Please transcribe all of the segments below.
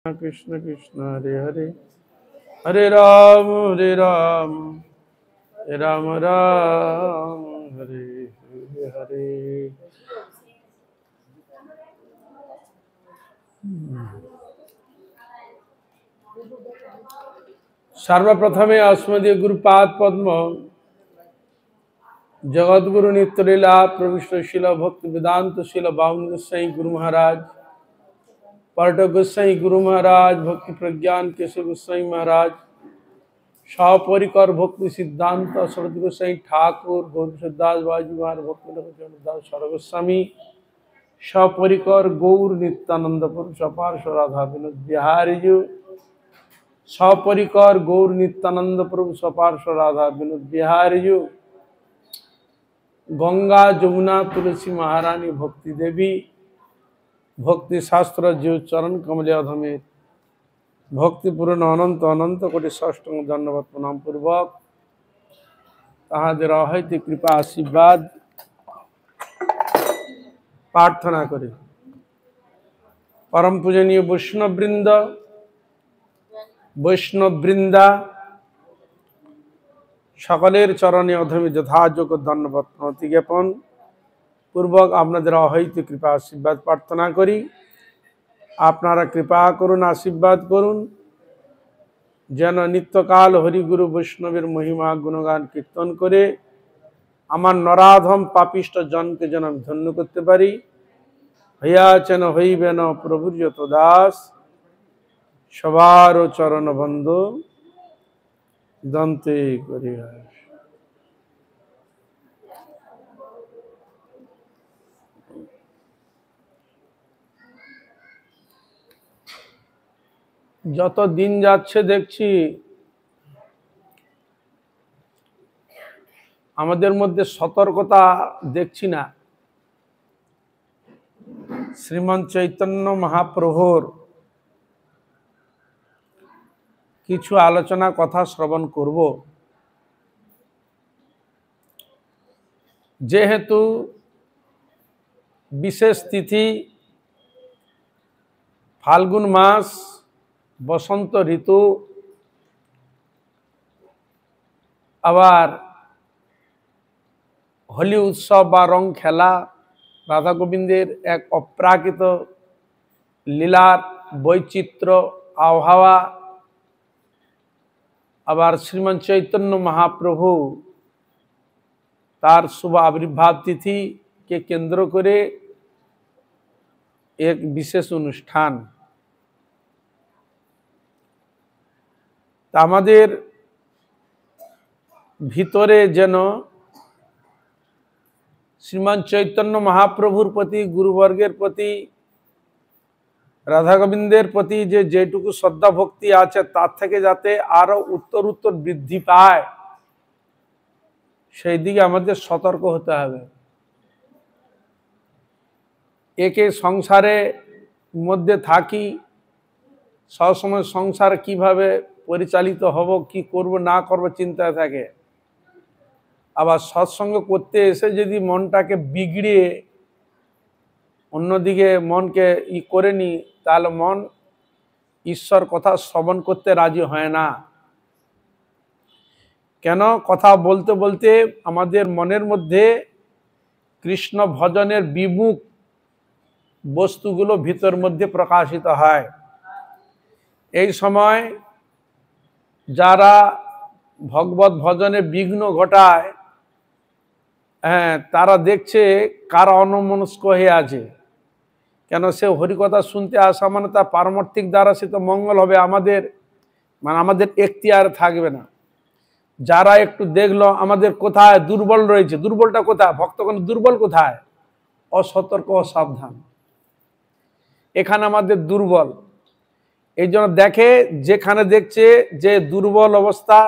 कृष्ण कृष्ण हरे हरे हरे राम राम राम हरे हरे। सर्वप्रथमे अस्मदीय गुरुपाद पद्म जगद्गुरु नित्यलीला प्रविष्ट शिल भक्ति वेदांत शिल बावन गोसाई गुरु महाराज पर्यटक गोसाई गुरु महाराज भक्ति प्रज्ञान केशव गोसाई महाराज सपरिकर भक्ति सिद्धांत शरद गोसाई ठाकुर गौरदास बाजी महाराज भक्ति सरगोस्वामी सपरिकर गौर नित्यानंद पुरुष पार्श्व राधा विनोद बिहारी जी सपरिकर गौर नित्यानंद प्रभु सपार्श्व राधा विनोद बिहारी जी गंगा जमुना तुलसी महारानी भक्ति देवी भक्ति शास्त्र जीव चरण कमले अधमे भक्तिपूर्ण अनंत अनंत कोटि षष्टम दंडवत प्रणाम पूर्वक ताहादेर अहैत कृपा आशीर्वाद प्रार्थना करे। परम पूजनीय वैष्णव वृंदा सकलेर चरणे अधमे यथायोग्य दंडवत प्रणति ज्ञापन पूर्वक आपनादेर अहैत कृपा आशीर्वाद प्रार्थना करी। आपनारा कृपा करुन आशीर्वाद करुन जेन नित्यकाल हरिगुरु वैष्णवेर महिमा गुणगान कीर्तन करे आमार नराधम पापिष्ट जनके जेन आमि धन्य करते पारी। हइयाचेन हইবে না प्रभुर যত दास सबार चरण बंधु दंते करी। যত দিন যাচ্ছে দেখছি আমাদের মধ্যে সতর্কতা দেখছি না। শ্রীমান চৈতন্য মহাপ্রভুর কিছু আলোচনা কথা শ্রবণ করব। যেহেতু বিশেষ তিথি ফাল্গুন মাস বসন্ত ঋতু আবার হোলি উৎসব বা রং খেলা রাধা গোবিন্দের এক অপ্রাকৃত লীলার বৈচিত্র্য আবহাওয়া আবার শ্রীমান চৈতন্য মহাপ্রভু তার শুভ আবির্ভাব তিথি কে কেন্দ্র করে এক বিশেষ অনুষ্ঠান। আমাদের ভিতরে যেন শ্রীমান চৈতন্য মহাপ্রভুর প্রতি গুরুবর্গের প্রতি রাধা গোবিন্দের প্রতি যেটুকু শ্রদ্ধা ভক্তি আছে তার থেকে যাতে আরো উত্তর বৃদ্ধি পায় সেই দিকে আমাদের সতর্ক হতে হবে। একে সংসারে মধ্যে থাকি সবসময় সংসার কিভাবে পরিচালিত হব কি করব না করব চিন্তায় থাকে। আবার সৎসঙ্গ করতে এসে যদি মনটাকে বিগড়িয়ে অন্যদিকে মনকে করে নি তাহলে মন ঈশ্বর কথা শ্রবণ করতে রাজি হয় না। কেন কথা বলতে বলতে আমাদের মনের মধ্যে কৃষ্ণ ভজনের বিমুখ বস্তুগুলো ভিতর মধ্যে প্রকাশিত হয়। এই সময় যারা ভগবত ভজনে বিঘ্ন ঘটায় তারা দেখছে কারা অন্যমনস্ক হয়ে আছে। কেন সে হরিকথা শুনতে আসা মানে তার পারমার্থিক দ্বারা সে তো মঙ্গল হবে, আমাদের এখতিয়ার থাকবে না। যারা একটু দেখলো আমাদের কোথায় দুর্বল রয়েছে, দুর্বলটা কোথায়, ভক্তগণ দুর্বল কোথায়, অসতর্ক অসাবধান, এখানে আমাদের দুর্বল। এই জন্য দেখে যেখানে দেখছে যে দুর্বল অবস্থা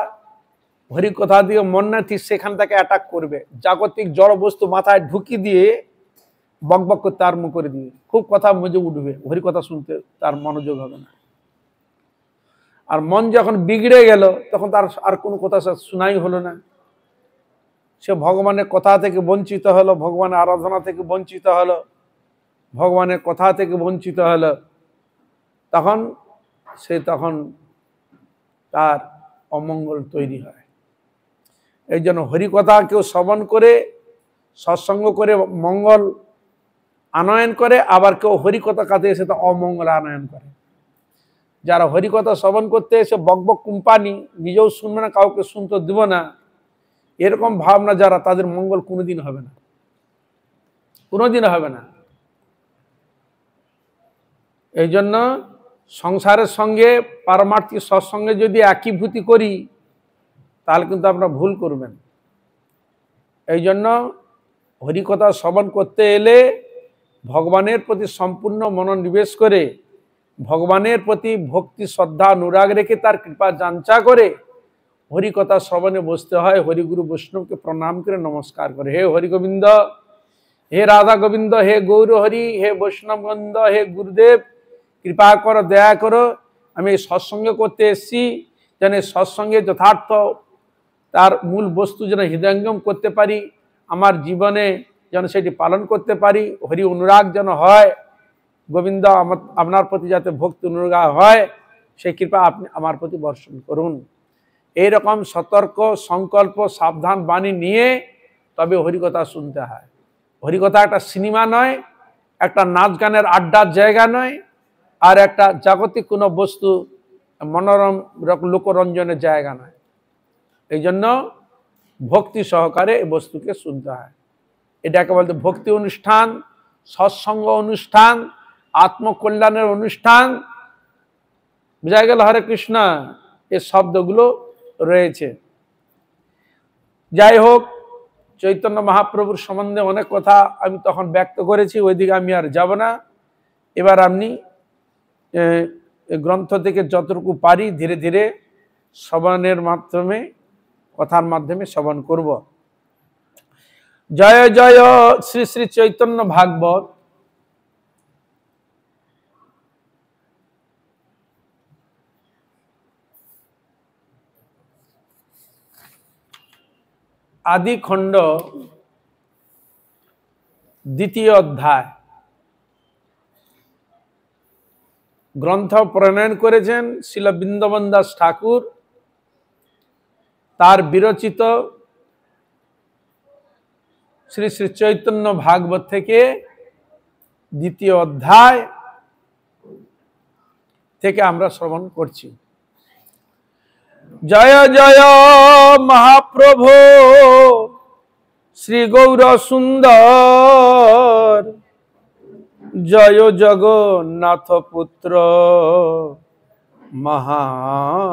হরিকথা দিয়ে মন না ঠিক সেখান থেকে অ্যাটাক করবে, জাগতিক জড় বস্তু মাথায় ঢুকি দিয়ে বকবক করতে আরম্ভ করে দিয়ে খুব কথা মজে উঠবে, হরিকথা শুনতে তার মনোযোগ হবে না। আর মন যখন বিগড়ে গেল তখন তার আর কোনো কথা শোনাই হলো না, সে ভগবানের কথা থেকে বঞ্চিত হলো, ভগবানের আরাধনা থেকে বঞ্চিত হলো, ভগবানের কথা থেকে বঞ্চিত হলো। তখন সে তখন তার অমঙ্গল তৈরি হয়। এই জন্য হরিকথা কেউ শ্রবণ করে সৎসঙ্গ করে মঙ্গল আনয়ন করে, আবার কেউ হরিকথা কাছে এসে তা অমঙ্গল আনয়ন করে। যারা হরিকথা শ্রবণ করতে এসে বকবক কোম্পানি, নিজেও শুনবে না, কাউকে শুনতে দিব না, এরকম ভাবনা যারা, তাদের মঙ্গল কোনোদিন হবে না, কোনোদিন হবে না। এই জন্য সংসারের সঙ্গে পারমার্থিক সৎসঙ্গে যদি একীভূতি করি, তাহলে কিন্তু আপনারা ভুল করবেন। এই জন্য হরিকথা শ্রবণ করতে এলে ভগবানের প্রতি সম্পূর্ণ মনোনিবেশ করে, ভগবানের প্রতি ভক্তি শ্রদ্ধা অনুরাগ রেখে তার কৃপা যাঞ্চা করে হরিকথা শ্রবণে বসতে হয়। হরিগুরু বৈষ্ণবকে প্রণাম করে নমস্কার করে, হে হরিগোবিন্দ, হে রাধা গোবিন্দ, হে গৌর হরি, হে বৈষ্ণব গোবিন্দ, হে গুরুদেব, কৃপা করো, দয়া করো, আমি এই সৎসঙ্গ করতে এসেছি, যেন সৎসঙ্গে যথার্থ তার মূল বস্তু যেন হৃদয়ঙ্গম করতে পারি, আমার জীবনে যেন সেটি পালন করতে পারি, হরি অনুরাগ যেন হয়, গোবিন্দ আপনার প্রতি যাতে ভক্তি অনুরাগ হয়, সেই কৃপা আপনি আমার প্রতি বর্ষণ করুন। এইরকম সতর্ক সংকল্প সাবধান বাণী নিয়ে তবে হরিকথা শুনতে হয়। হরিকথা একটা সিনেমা নয়, একটা নাচ গানের আড্ডার জায়গা নয়, আর একটা জাগতিক কোনো বস্তু মনোরম লোকরঞ্জনের জায়গা নয়। এই জন্য ভক্তি সহকারে এই বস্তুকে শুনতে হয়। এটাকে বলতে ভক্তি অনুষ্ঠান, সৎসঙ্গ অনুষ্ঠান, আত্মকল্যাণের অনুষ্ঠান, বুঝা গেল? হরে কৃষ্ণ, এই শব্দগুলো রয়েছে। যাই হোক, চৈতন্য মহাপ্রভুর সম্বন্ধে অনেক কথা আমি তখন ব্যক্ত করেছি, ওইদিকে আমি আর যাব না। এবার আপনি গ্রন্থ থেকে যতটুকু পারি ধীরে ধীরে শ্রবণের মাধ্যমে, কথার মাধ্যমে শ্রবণ করব। জয় জয় শ্রী শ্রী চৈতন্য ভাগবত। আদি খণ্ড, দ্বিতীয় অধ্যায়। গ্রন্থ প্রণয়ন করেছেন শ্রীল বৃন্দাবন দাস ঠাকুর, তার বিরচিত শ্রী শ্রী চৈতন্য ভাগবত থেকে দ্বিতীয় অধ্যায় থেকে আমরা শ্রবণ করছি। জয় জয় মহাপ্রভু শ্রী গৌর সুন্দর, জয় জগন্নাথ পুত্র মহামহেশ্বর,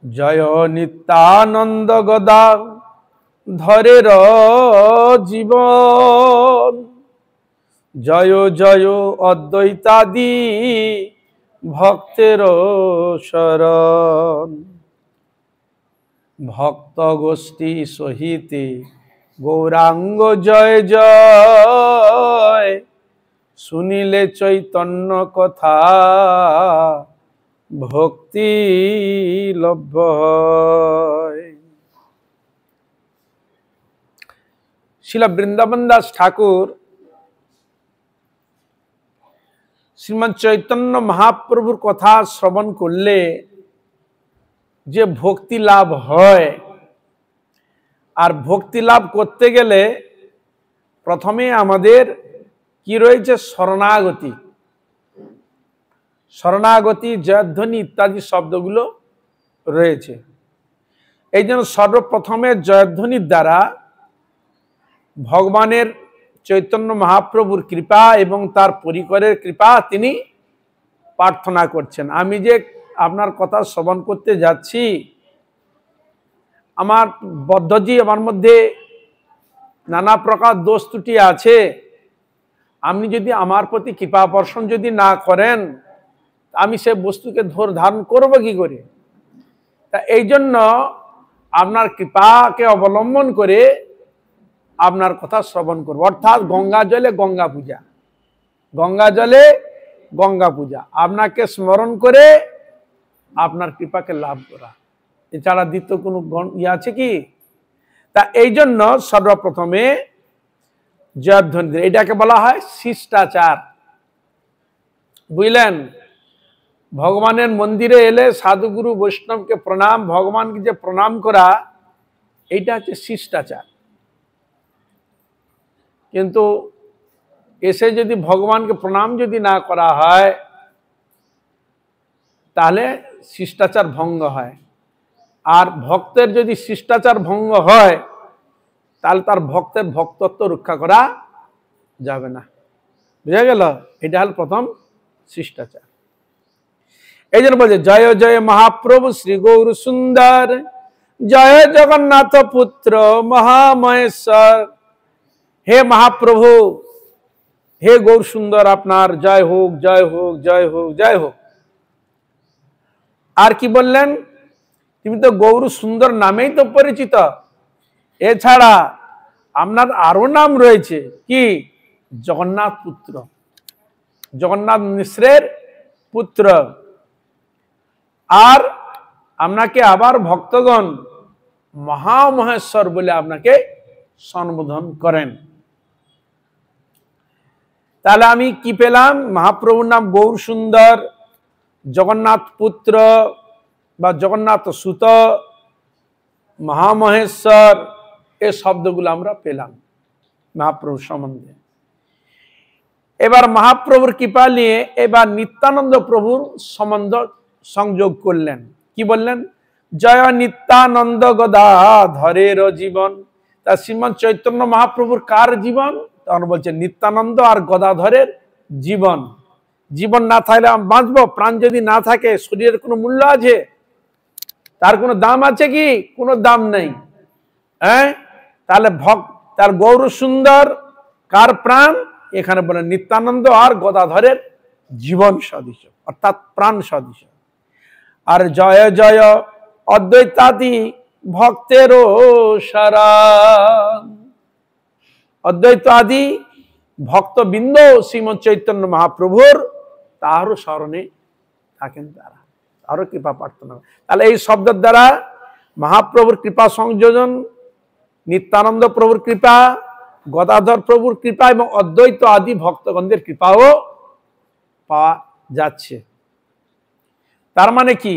জয় নিত্যানন্দ গদা ধরের জীবন, জয় জয় অদ্বৈতাদি ভক্তের শরণ, ভক্ত গোষ্ঠী সহিতে গৌরাঙ্গ জয় জয়, শুনিলে চৈতন্য কথা ভক্তি লভ্য হয়। শ্রীল বৃন্দাবন দাস ঠাকুর শ্রীমৎ চৈতন্য মহাপ্রভুর কথা শ্রবণ করলে যে ভক্তি লাভ হয়, আর ভক্তি লাভ করতে গেলে প্রথমে আমাদের কি রয়েছে? শরণাগতি। শরণাগতি, জয়ধ্বনি ইত্যাদি শব্দগুলো রয়েছে। এই জন্য সর্বপ্রথমে জয়ধ্বনির দ্বারা ভগবানের চৈতন্য মহাপ্রভুর কৃপা এবং তার পরিকরের কৃপা তিনি প্রার্থনা করছেন। আমি যে আপনার কথা শ্রবণ করতে যাচ্ছি, আমার বদ্ধজি, আমার মধ্যে নানা প্রকার দোষ ত্রুটি আছে, আপনি যদি আমার প্রতি কৃপা বর্ষণ যদি না করেন, আমি সে বস্তুকে ধারণ করবো কি করে? তা এই জন্য আপনার কৃপাকে অবলম্বন করে আপনার কথা শ্রবণ করব। অর্থাৎ গঙ্গা জলে গঙ্গা পূজা, গঙ্গা জলে গঙ্গা পূজা, আপনাকে স্মরণ করে আপনার কৃপাকে লাভ করা, এছাড়া দ্বিতীয় কোনো আছে কি? তা এই জন্য সর্বপ্রথমে জয়ধ্বনি, এটাকে বলা হয় শিষ্টাচার। বুঝলেন? ভগবানের মন্দিরে এলে সাধুগুরু বৈষ্ণবকে প্রণাম, ভগবানকে যে প্রণাম করা, এইটা হচ্ছে শিষ্টাচার। কিন্তু এসে যদি ভগবানকে প্রণাম যদি না করা হয়, তাহলে শিষ্টাচার ভঙ্গ হয়। আর ভক্তের যদি শিষ্টাচার ভঙ্গ হয়, তাহলে তার ভক্তের ভক্তত্ব রক্ষা করা যাবে না। বুঝা গেল? এটা হল প্রথম শিষ্টাচার। এই জন্য বলছে জয় জয় মহাপ্রভু শ্রী গৌর সুন্দর, জয় জগন্নাথ পুত্র মহামহেশ্বর। হে মহাপ্রভু, হে গৌর সুন্দর, আপনার জয় হোক, জয় হোক, জয় হোক, জয় হোক। আর কি বললেন? তুমি তো গৌর সুন্দর নামেই তো পরিচিত, এছাড়া আপনার আরো নাম রয়েছে, কি? জগন্নাথ পুত্র, জগন্নাথ মিশ্রের পুত্র। আর আপনাকে আবার ভক্তগণ মহামহেশ্বর বলে আপনাকে সম্বোধন করেন। তাহলে আমি কি পেলাম? মহাপ্রভুর নাম গৌর সুন্দর, জগন্নাথ পুত্র বা জগন্নাথ সুত, মহামহেশ্বর, এই শব্দগুলো আমরা পেলাম মহাপ্রভুর সম্বন্ধে। এবার মহাপ্রভুর কৃপা নিয়ে এবার নিত্যানন্দ প্রভুর সম্বন্ধ সংযোগ করলেন। কি বললেন? জয় নিত্যানন্দ গদাধরের জীবন। তা শ্রীমৎ চৈতন্য মহাপ্রভুর কার জীবন? তখন বলছে নিত্যানন্দ আর গদাধরের জীবন। জীবন না থাকলে আমি বাঁচবো? প্রাণ যদি না থাকে শরীরের কোনো মূল্য আছে? তার কোনো দাম আছে কি? কোনো দাম নেই। হ্যাঁ, তাহলে তার গৌর সুন্দর কার প্রাণ? এখানে বলেন নিত্যানন্দ আর গদাধরের জীবন সদৃশ, অর্থাৎ প্রাণ সদৃশ। আর জয় জয় অদ্বৈতাদি ভক্তেরও সারা, অদ্বৈত আদি ভক্তবৃন্দ শ্রীমৎ চৈতন্য মহাপ্রভুর তারও স্মরণে থাকেন, তারা আরো কৃপা প্রার্থনা। তাহলে এই শব্দের দ্বারা মহাপ্রভুর কৃপা সংযোজন, নিত্যানন্দ প্রভুর কৃপা, গদাধর প্রভুর কৃপা এবং অদ্বৈত আদি ভক্তগণদের কৃপাও পাওয়া যাচ্ছে। তার মানে কি?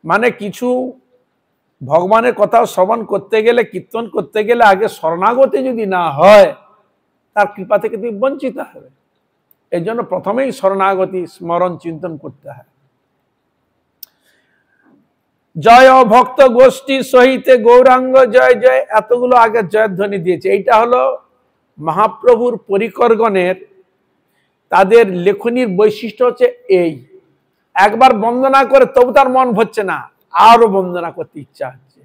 মানে কিছু ভগবানের কথা শ্রবণ করতে গেলে, কীর্তন করতে গেলে আগে শরণাগতি যদি না হয়, তার কৃপা থেকে তুমি বঞ্চিত হবে। এই জন্য প্রথমেই শরণাগতি স্মরণ চিন্তন করতে হয়। জয় ভক্ত গোষ্ঠী সহিতে গৌরাঙ্গ জয় জয়, এতগুলো আগে জয়ধ্বনি দিয়েছে। এইটা হলো মহাপ্রভুর পরিকরগণের, তাদের লেখনীর বৈশিষ্ট্য হচ্ছে এই, একবার বন্দনা করে তবু তার মন ভরছে না, আরো বন্দনা করতে ইচ্ছা হচ্ছে।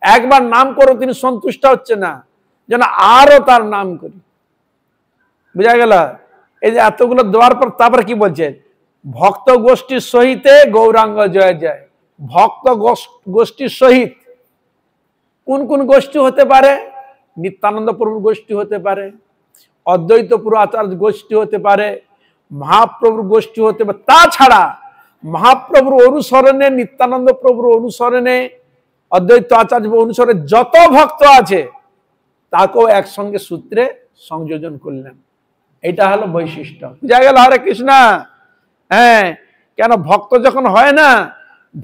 একবার নাম করো তিনি সন্তুষ্ট হচ্ছে না, যেন আরো তার নাম করি। বুঝা গেল? এই যে এতগুলো দেওয়ার পর তারপরে কি বলছে? ভক্ত গোষ্ঠীর সহিতে গৌরাঙ্গ জয় জয়। ভক্ত গোষ্ঠীর সহিত কোন কোন গোষ্ঠী হতে পারে? নিত্যানন্দ প্রভুর গোষ্ঠী হতে পারে, অদ্বৈত পুরো আচার্য গোষ্ঠী হতে পারে, মহাপ্রভুর গোষ্ঠী হতে পারে। তাছাড়া মহাপ্রভুর অনুসরণে, নিত্যানন্দ প্রভুর অনুসরণে, অদ্বৈত আচার্য অনুসরণে যত ভক্ত আছে তাকেও একসঙ্গে সূত্রে সংযোজন করলেন। এটা হলো বৈশিষ্ট্য। বুঝা গেল? হরে কৃষ্ণ। হ্যাঁ, কেন ভক্ত যখন হয় না,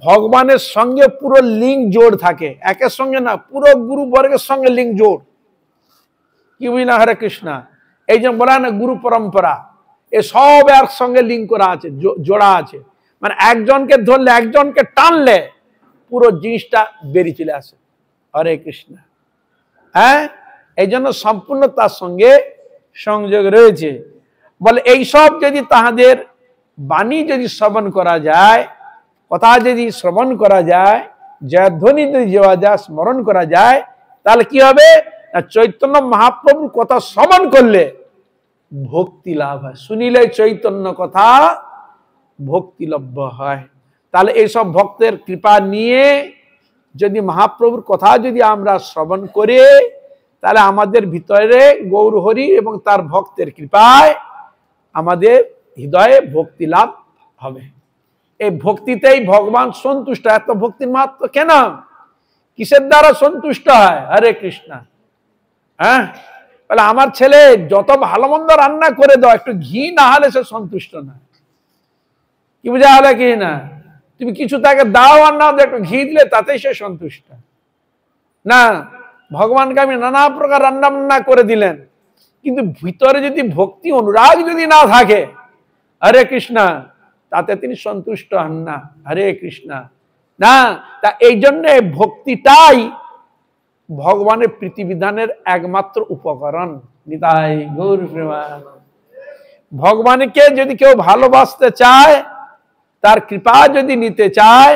ভগবানের সঙ্গে পুরো লিঙ্ক জোড় থাকে, একের সঙ্গে না, পুরো গুরু বর্গের সঙ্গে লিঙ্ক জোড়। কি বুঝলা? হরে কৃষ্ণ। এই যে বলা না গুরু পরম্পরা, এ সব এর সঙ্গে লিঙ্ক করা আছে, জোড়া আছে। মানে একজনকে ধরলে, একজনকে টানলে পুরো জিনিসটা বেরিয়ে চলে আসে। হরে কৃষ্ণ। হ্যাঁ, এই জন্য সম্পূর্ণ তার সঙ্গে সংযোগ রয়েছে। বলে এইসব যদি তাহাদের বাণী যদি শ্রবণ করা যায়, কথা যদি শ্রবণ করা যায়, জয়ধ্বনি যদি যাওয়া যায়, স্মরণ করা যায়, তাহলে কি হবে? চৈতন্য মহাপ্রভুর কথা শ্রবণ করলে ভক্তি লাভ হয়। শুনিলে চৈতন্য কথা ভক্তিলভ্য হয়। তাহলে এইসব ভক্তের কৃপা নিয়ে যদি মহাপ্রভুর কথা যদি আমরা শ্রবণ করি, তাহলে আমাদের ভিতরে গৌরহরি এবং তার ভক্তের কৃপায় আমাদের হৃদয়ে ভক্তি লাভ হবে। এই ভক্তিতেই ভগবান সন্তুষ্ট। এত ভক্তির মাত্র কেন? কিসের দ্বারা সন্তুষ্ট হয়? হরে কৃষ্ণ। হ্যাঁ, বলে আমার ছেলে যত ভালো মন্দ রান্না করে দাও, একটু ঘি না হলে সে সন্তুষ্ট না। কি বোঝা হলো কি না? তুমি কিছু তাকে দাও আর না একটু ঘি দিলে তাতেই সে সন্তুষ্ট না। ভগবানকে আমি নানা প্রকার রান্না বান্না করে দিলেন, কিন্তু ভিতরে যদি ভক্তি অনুরাগ যদি না থাকে, হরে কৃষ্ণ, তাতে তিনি সন্তুষ্ট হন না। হরে কৃষ্ণ না, তা এই জন্য ভক্তিটাই ভগবানের প্রীতিবিধানের একমাত্র উপকরণ। নিতাই গৌর প্রেমানন্দ। ভগবানকে যদি কেউ ভালোবাসতে চায়, তার কৃপা যদি নিতে চায়,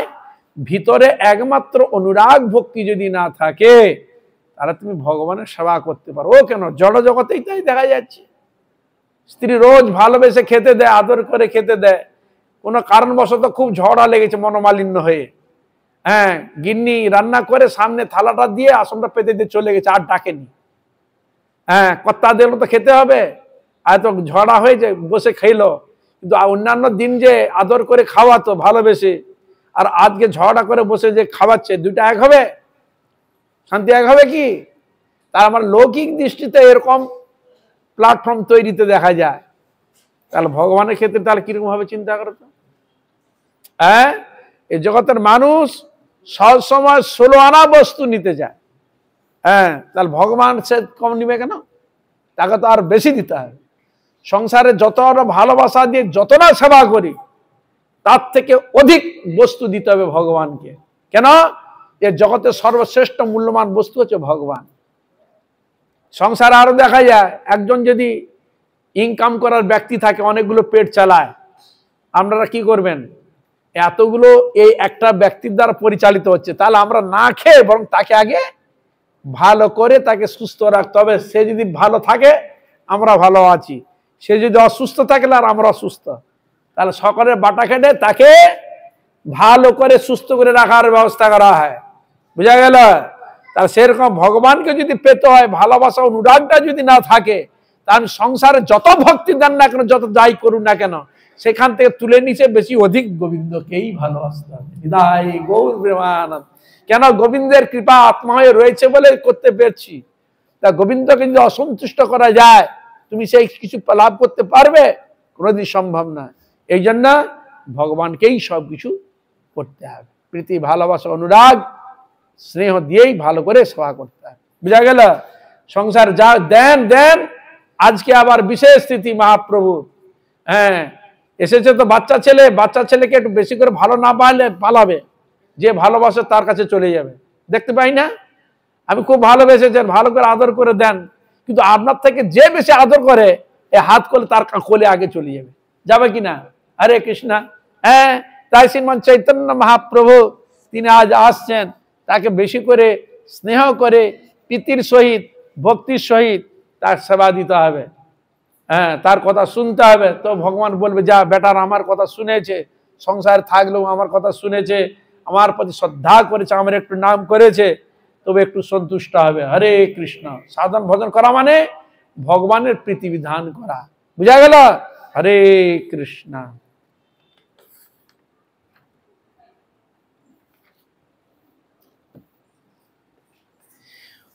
ভিতরে একমাত্র অনুরাগ ভক্তি যদি না থাকে, তাহলে তুমি ভগবানের সেবা করতে পারো। ও কেন, জড় জগতেই তাই দেখা যাচ্ছে। স্ত্রী রোজ ভালোবেসে খেতে দেয়, আদর করে খেতে দেয়, কোনো কারণবশত খুব ঝগড়া লেগেছে মনোমালিন্য হয়ে, হ্যাঁ, গিন্নি রান্না করে সামনে থালাটা দিয়ে আসনটা পেতে দিয়ে চলে গেছে, আর ডাকেনি। হ্যাঁ, কর্তা দিল তো খেতে হবে, আর তো ঝগড়া হয়েছে, বসে খাইলো। কিন্তু অন্যান্য দিন যে আদর করে খাওয়াতো ভালোবেসে, আর আজকে ঝগড়া করে বসে যে খাওয়াচ্ছে, দুইটা এক হবে? শান্তি এক হবে কি? তার আমার লৌকিক দৃষ্টিতে এরকম প্ল্যাটফর্ম তৈরিতে দেখা যায়। তাহলে ভগবানের ক্ষেত্রে তাহলে কিরকম ভাবে চিন্তা করো তো? হ্যাঁ, এই জগতের মানুষ সব সময় 16 আনা বস্তু নিতে যায়। হ্যাঁ, তাহলে ভগবান সে কম নিবে কেন? তাকে তো আর বেশি দিতে হবে। সংসারে যতটা ভালোবাসা দিয়ে যতটা সেবা করি, তার থেকে অধিক বস্তু দিতে হবে ভগবানকে। কেন? এর জগতের সর্বশ্রেষ্ঠ মূল্যবান বস্তু হচ্ছে ভগবান। সংসারে আরো দেখা যায়, একজন যদি ইনকাম করার ব্যক্তি থাকে, অনেকগুলো পেট চালায়, আপনারা কি করবেন? এতগুলো এই একটা ব্যক্তির দ্বারা পরিচালিত হচ্ছে, তাহলে আমরা না খেয়ে বরং তাকে আগে ভালো করে তাকে সুস্থ রাখতে হবে। সে যদি ভালো থাকে আমরা ভালো আছি, সে যদি অসুস্থ থাকলে আর আমরা অসুস্থ। তাহলে সকলের বাটা খেটে তাকে ভালো করে সুস্থ করে রাখার ব্যবস্থা করা হয়। বুঝা গেল? তাহলে সেরকম ভগবানকে যদি পেতে হয়, ভালোবাসা অনুরাগটা যদি না থাকে, তাহলে সংসারে যত ভক্তি দেন না কেন, যত যাই করুন না কেন, সেখান থেকে তুলে নিচে বেশি অধিক গোবিন্দকেই ভালোবাসতে হবে। হৃদয় গৌর প্রেমানন্দ। কেন? গোবিন্দের কৃপা আত্মা হয়ে রয়েছে বলে করতে পেরেছি। তা গোবিন্দকে যদি অসন্তুষ্ট করা যায়, তুমি সেই কিছু লাভ করতে পারবে? কোনোদিন সম্ভব না। এই জন্য ভগবানকেই সবকিছু করতে হবে। প্রীতি, ভালোবাসা, অনুরাগ, স্নেহ দিয়েই ভালো করে সেবা করতে হবে। বুঝা গেল? সংসার যা দেন দেন। আজকে আবার বিশেষ স্থিতি মহাপ্রভু, হ্যাঁ, এসেছে তো বাচ্চা ছেলে, বাচ্চা ছেলেকে একটু বেশি করে ভালো না পালাবে, যে ভালোবাসে তার কাছে চলে যাবে। দেখতে পাই না? আমি খুব ভালোবেসেছেন, ভালো করে আদর করে দেন, কিন্তু আপনার থেকে যে বেশি আদর করে, এ হাত করলে তার কোলে আগে চলে যাবে। যাবে কিনা? হরে কৃষ্ণ। হ্যাঁ, তাই শ্রীমান চৈতন্য মহাপ্রভু তিনি আজ আসছেন, তাকে বেশি করে স্নেহ করে প্রীতির সহিত, ভক্তির সহিত তার সেবা দিতে হবে। হ্যাঁ, তার কথা শুনতে হবে। তো ভগবান বলবে, যা বেটার আমার কথা শুনেছে, সংসার থাকলেও আমার কথা শুনেছে, আমার প্রতি শ্রদ্ধা করেছে, আমার একটু নাম করেছে, তবে একটু সন্তুষ্ট হবে। হরে কৃষ্ণ। সাধন ভজন করা মানে ভগবানের প্রীতিবিধান করা। বুঝা গেল? হরে কৃষ্ণ।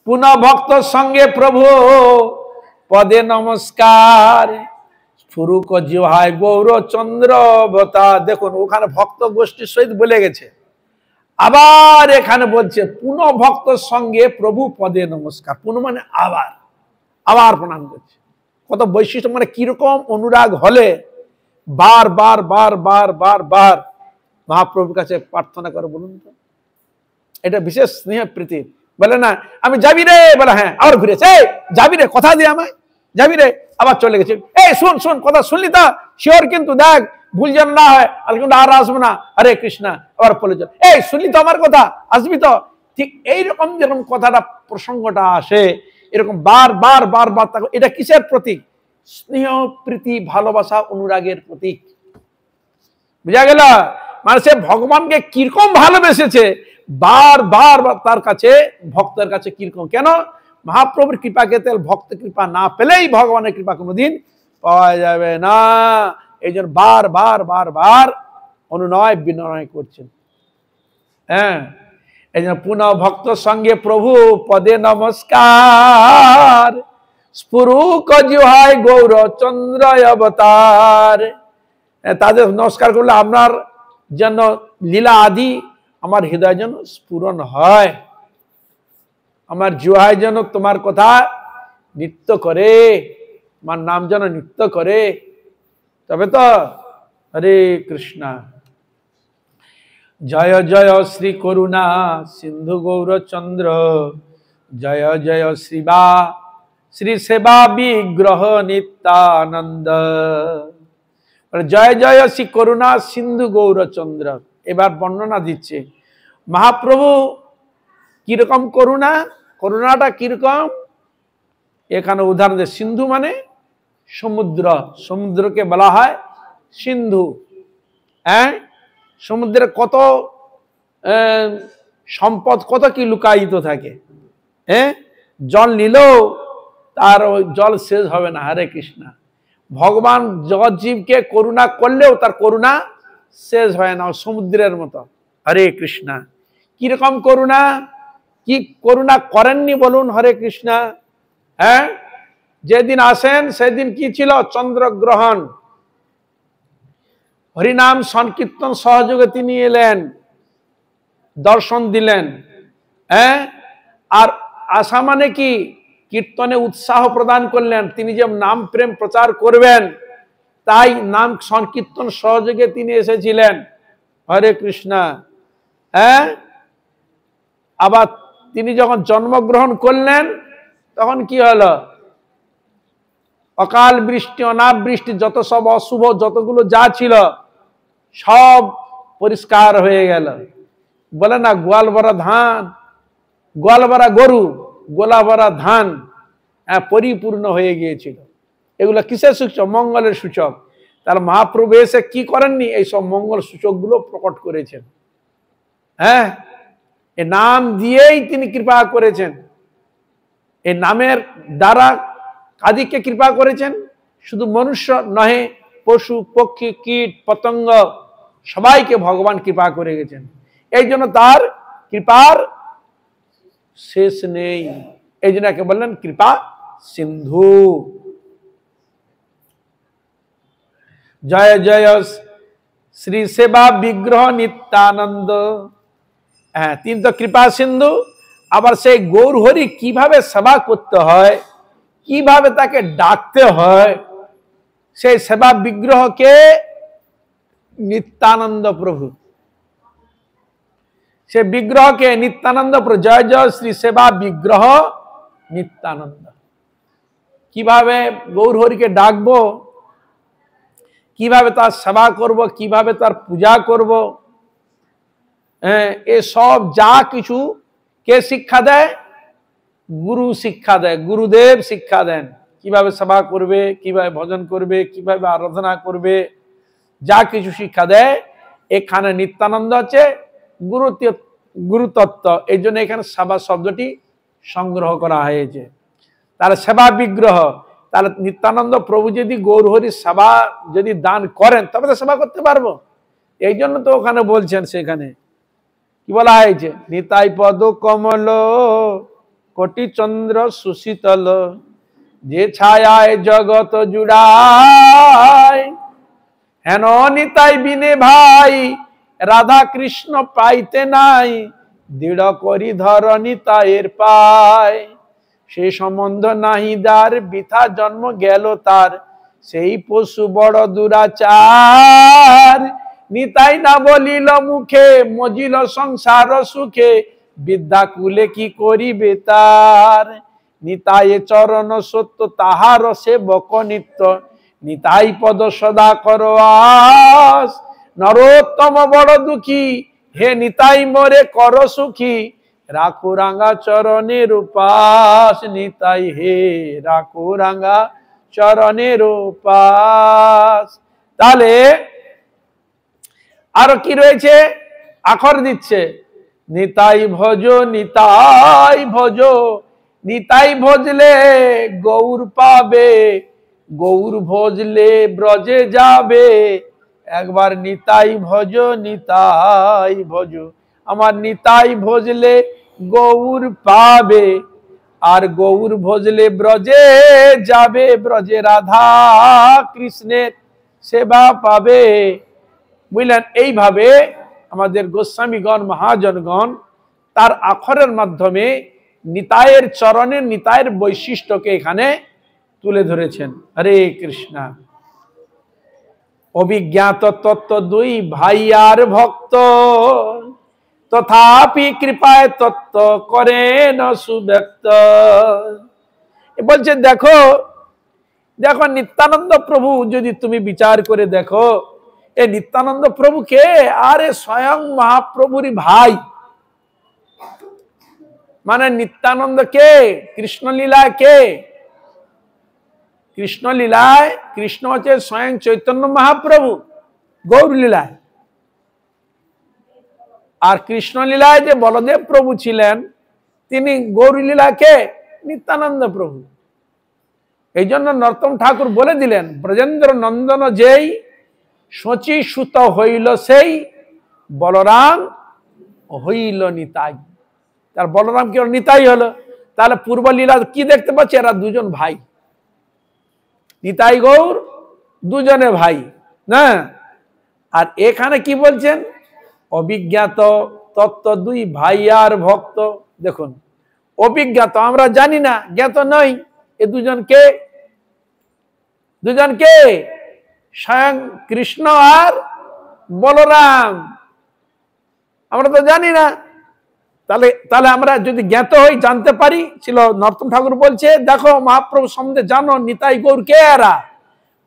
পুনঃ ভক্ত সঙ্গে প্রভু পদে নমস্কার, ফুরুক জিহায় গৌর চন্দ্র বতা। দেখুন, ওখানে ভক্ত গোষ্ঠীর সহিত বলে গেছে, আবার এখানে বলছে পুনঃ ভক্ত সঙ্গে প্রভু পদে নমস্কার। পুনঃ মানে আবার, আবার প্রণাম করছে। কত বৈশিষ্ট্য, মানে কিরকম অনুরাগ হলে বার বার বার বার বার বার মহাপ্রভুর কাছে প্রার্থনা করে বলুন তো। এটা বিশেষ স্নেহ প্রীতি। বলে না আমি যাবি রে, বলে হ্যাঁ, আবার ঘুরেছে, যাবি রে, কথা দিয়ে আমায়, যাবি রে, আবার চলে গেছে। এই শোন শোন, কথা শুনলি তো? শিওর কিন্তু, দেখ ভুল যেন না হয়, আর কিন্তু আর আসবো না। হরে কৃষ্ণ। আবার বলে চল, এই শুনলি তো আমার কথা, আসবি তো? ঠিক এইরকম যেরকম কথাটা প্রসঙ্গটা আসে, এরকম বার বার বার বার, এটা কিসের প্রতীক? স্নেহ, প্রীতি, ভালোবাসা, অনুরাগের প্রতীক। বুঝা গেল? মানে সে ভগবানকে কিরকম ভালোবেসেছে, বার বার তার কাছে, ভক্তের কাছে কিরকম। কেন? মহাপ্রভুর কৃপা পেতে, ভক্ত কৃপা না পেলেই ভগবানের কৃপা কোনোদিন পাওয়া যাবে না। এই জন্য বার বার বার বার অনুনয় বিনয় করছেন। হ্যাঁ, এই জন্য পুনঃ ভক্ত সঙ্গে প্রভু পদে নমস্কার, স্ফুরুক জিহায় গৌর চন্দ্র অবতার। তাদের নমস্কার করলে আপনার যেন লীলা আদি আমার হৃদয় যেন স্ফুরণ হয়, আমার জিহ্বায় যেন তোমার কথা নৃত্য করে, আমার নাম যেন নৃত্য করে, তবে তো। হরে কৃষ্ণ। জয় জয় শ্রী করুণা সিন্ধু গৌরচন্দ্র, জয় জয় শ্রী সেবা বিগ্রহ নিত্যানন্দ। জয় জয় শ্রী করুণা সিন্ধু গৌরচন্দ্র। এবার বর্ণনা দিচ্ছে মহাপ্রভু কিরকম করুণা, করুণাটা কিরকম এখানে উদাহরণ দেয়। সিন্ধু মানে সমুদ্র, সমুদ্রকে বলা হয় সিন্ধু। হ্যাঁ, সমুদ্রে কত সম্পদ, কত কি লুকায়িত থাকে। হ্যাঁ, জল নিলেও তার ওই জল শেষ হবে না। হরে কৃষ্ণ। ভগবান জগৎ জীবকে করুণা করলেও তার করুণা শেষ হয় না, সমুদ্রের মতো। হরে কৃষ্ণ। কিরকম করুণা, কি করুণা করেননি বলুন। হরে কৃষ্ণ। হ্যাঁ, যেদিন আসেন সেদিন কি ছিল? চন্দ্রগ্রহণ। হরিনাম সংকীর্তন সহযোগে তিনি এলেন, দর্শন দিলেন। হ্যাঁ, আর আসা মানে কি? কীর্তনে উৎসাহ প্রদান করলেন। তিনি যে নাম প্রেম প্রচার করবেন, তাই নাম সংকীর্তন সহযোগে তিনি এসেছিলেন। হরে কৃষ্ণ। হ্যাঁ, আবার তিনি যখন জন্মগ্রহণ করলেন তখন কি হলো? অকাল বৃষ্টি, অনাবৃষ্টি, যত সব অশুভ যতগুলো যা ছিল সব পরিষ্কার হয়ে গেল। বলে না গোয়াল ভরা ধান, গোয়াল ভরা গরু, গোলা ভরা ধান পরিপূর্ণ হয়ে গিয়েছিল। এগুলো কিসের সূচক? মঙ্গলের সূচক। তার মহাপ্রভু এসে কি করেননি? এইসব মঙ্গল সূচক গুলো প্রকট করেছেন। হ্যাঁ, এ নাম দিয়েই তিনি কৃপা করেছেন। এই নামের দ্বারা কাদিকে কৃপা করেছেন? শুধু মনুষ্য নহে, পশু পক্ষী কীট পতঙ্গ সবাইকে ভগবান কৃপা করে গেছেন। এই জন্য তার কৃপার শেষ নেই। এই জন্য একে বললেন কৃপা সিন্ধু। জয় জয় শ্রী সেবা বিগ্রহ নিত্যানন্দ। হ্যাঁ, তিনি তো কৃপা সিন্ধু। আবার সেই গৌর হরি কিভাবে সেবা করতে হয়, কিভাবে তাকে ডাকতে হয়, সেই সেবা বিগ্রহকে নিত্যানন্দ প্রভু, সে বিগ্রহকে নিত্যানন্দ প্রভু। জয় জয় শ্রী সেবা বিগ্রহ নিত্যানন্দ। কিভাবে গৌর হরিকে ডাকবো, কিভাবে তার সেবা করব, কিভাবে তার পূজা করব, এসব যা কিছু কে শিক্ষা দেয়? গুরু শিক্ষা দেয়, গুরুদেব শিক্ষা দেন। কিভাবে সেবা করবে, কিভাবে ভজন করবে, কিভাবে আরাধনা করবে, যা কিছু শিক্ষা দেয়। এখানে নিত্যানন্দ হচ্ছে গুরুতত্ত্ব। এই জন্য এখানে সেবা শব্দটি সংগ্রহ করা হয়েছে। তাহলে সেবা বিগ্রহ, তাহলে নিত্যানন্দ প্রভু যদি গৌর হরি সেবা যদি দান করেন তবে তো সেবা করতে পারবো। এই জন্য তো ওখানে বলছেন, সেখানে কি বলা হয়েছে? নিতাই পদ কমল কোটি চন্দ্র সুশীতল, যে ছায়ায় জগত জুড়ায়, হেন নিতাই বিনে ভাই রাধা কৃষ্ণ পাইতে নাই, দৃঢ় করি ধর নিতাইয়ের পায়। সে সম্বন্ধ নাহি যার, বৃথা জন্ম গেল তার, সেই পশু বড় দুরাচার। নিতাই না বলিল মুখে, মজিল সংসার সুখে, বিদ্যা কুলে কি করিবে তার। নিতাই চরণ সত্য, তাহার সেবক নিত্য, নিতাই পদ সদা কর আস। নরোত্তম বড় দুঃখী, হে নিতাই মোরে কর সুখী, রাখো রাঙ্গা চরণের উপাস। নিতাই হে রাখো রাঙ্গা চরণের উপাস। তাহলে আরো কি রয়েছে? আখর দিচ্ছে, নিতাই ভজ, নিতাই ভজ, নিতাই ভজলে গৌর পাবে, গৌর ভজলে ব্রজে যাবে। একবার নিতাই ভজ, নিতাই ভজ, আমার নিতাই ভজলে গৌর পাবে, আর গৌর ভজলে ব্রজে যাবে। ব্রজে রাধা কৃষ্ণের সেবা পাবে। বুঝলেন, এইভাবে আমাদের গোস্বামীগণ মহাজনগণ তার আখরের মাধ্যমে নিতাইয়ের চরণে নিতাইয়ের বৈশিষ্ট্যকে এখানে তুলে ধরেছেন। হরে কৃষ্ণ। অভিজ্ঞাত তত্ত্ব দুই ভাইয়ার ভক্ত, তথাপি কৃপায় তত্ত্ব করেন সুব্যক্ত। বলছে দেখো দেখো নিত্যানন্দ প্রভু যদি তুমি বিচার করে দেখো, এ নিত্যানন্দ প্রভু কে? আরে স্বয়ং মহাপ্রভুরই ভাই। মানে নিত্যানন্দ কে? কৃষ্ণলীলা কে? কৃষ্ণলীলায় কৃষ্ণ হচ্ছে স্বয়ং চৈতন্য মহাপ্রভু গৌর লীলায়। আর কৃষ্ণলীলায় যে বলদেব প্রভু ছিলেন, তিনি গৌর লীলা কে? নিত্যানন্দ প্রভু। এই জন্য নরোত্তম ঠাকুর বলে দিলেন, ব্রজেন্দ্র নন্দন যেই শচী সুত হইল সেই, বলরাম হইল নিতাই। তার বলরাম কি নিতাই হলো? তাহলে পূর্ব লীলা কি দেখতে পাচ্ছি? এরা দুজন ভাই, নিতাই গৌর দুজনে ভাই না। আর এখানে কি বলছেন? অভিজ্ঞাত তত্ত্ব দুই ভাইয়ার ভক্ত। দেখুন, অভিজ্ঞাত আমরা জানি না, জ্ঞাত নই। এ দুজনকে দুজনকে স্বয়ং কৃষ্ণ আর বলরাম, আমরা তো জানি না। তাহলে তাহলে আমরা যদি জ্ঞাত হই, জানতে পারি, ছিল নরোত্তম ঠাকুর বলছে দেখো মহাপ্রভু সম্বন্ধে জানো, নিতাই গৌর কে এরা?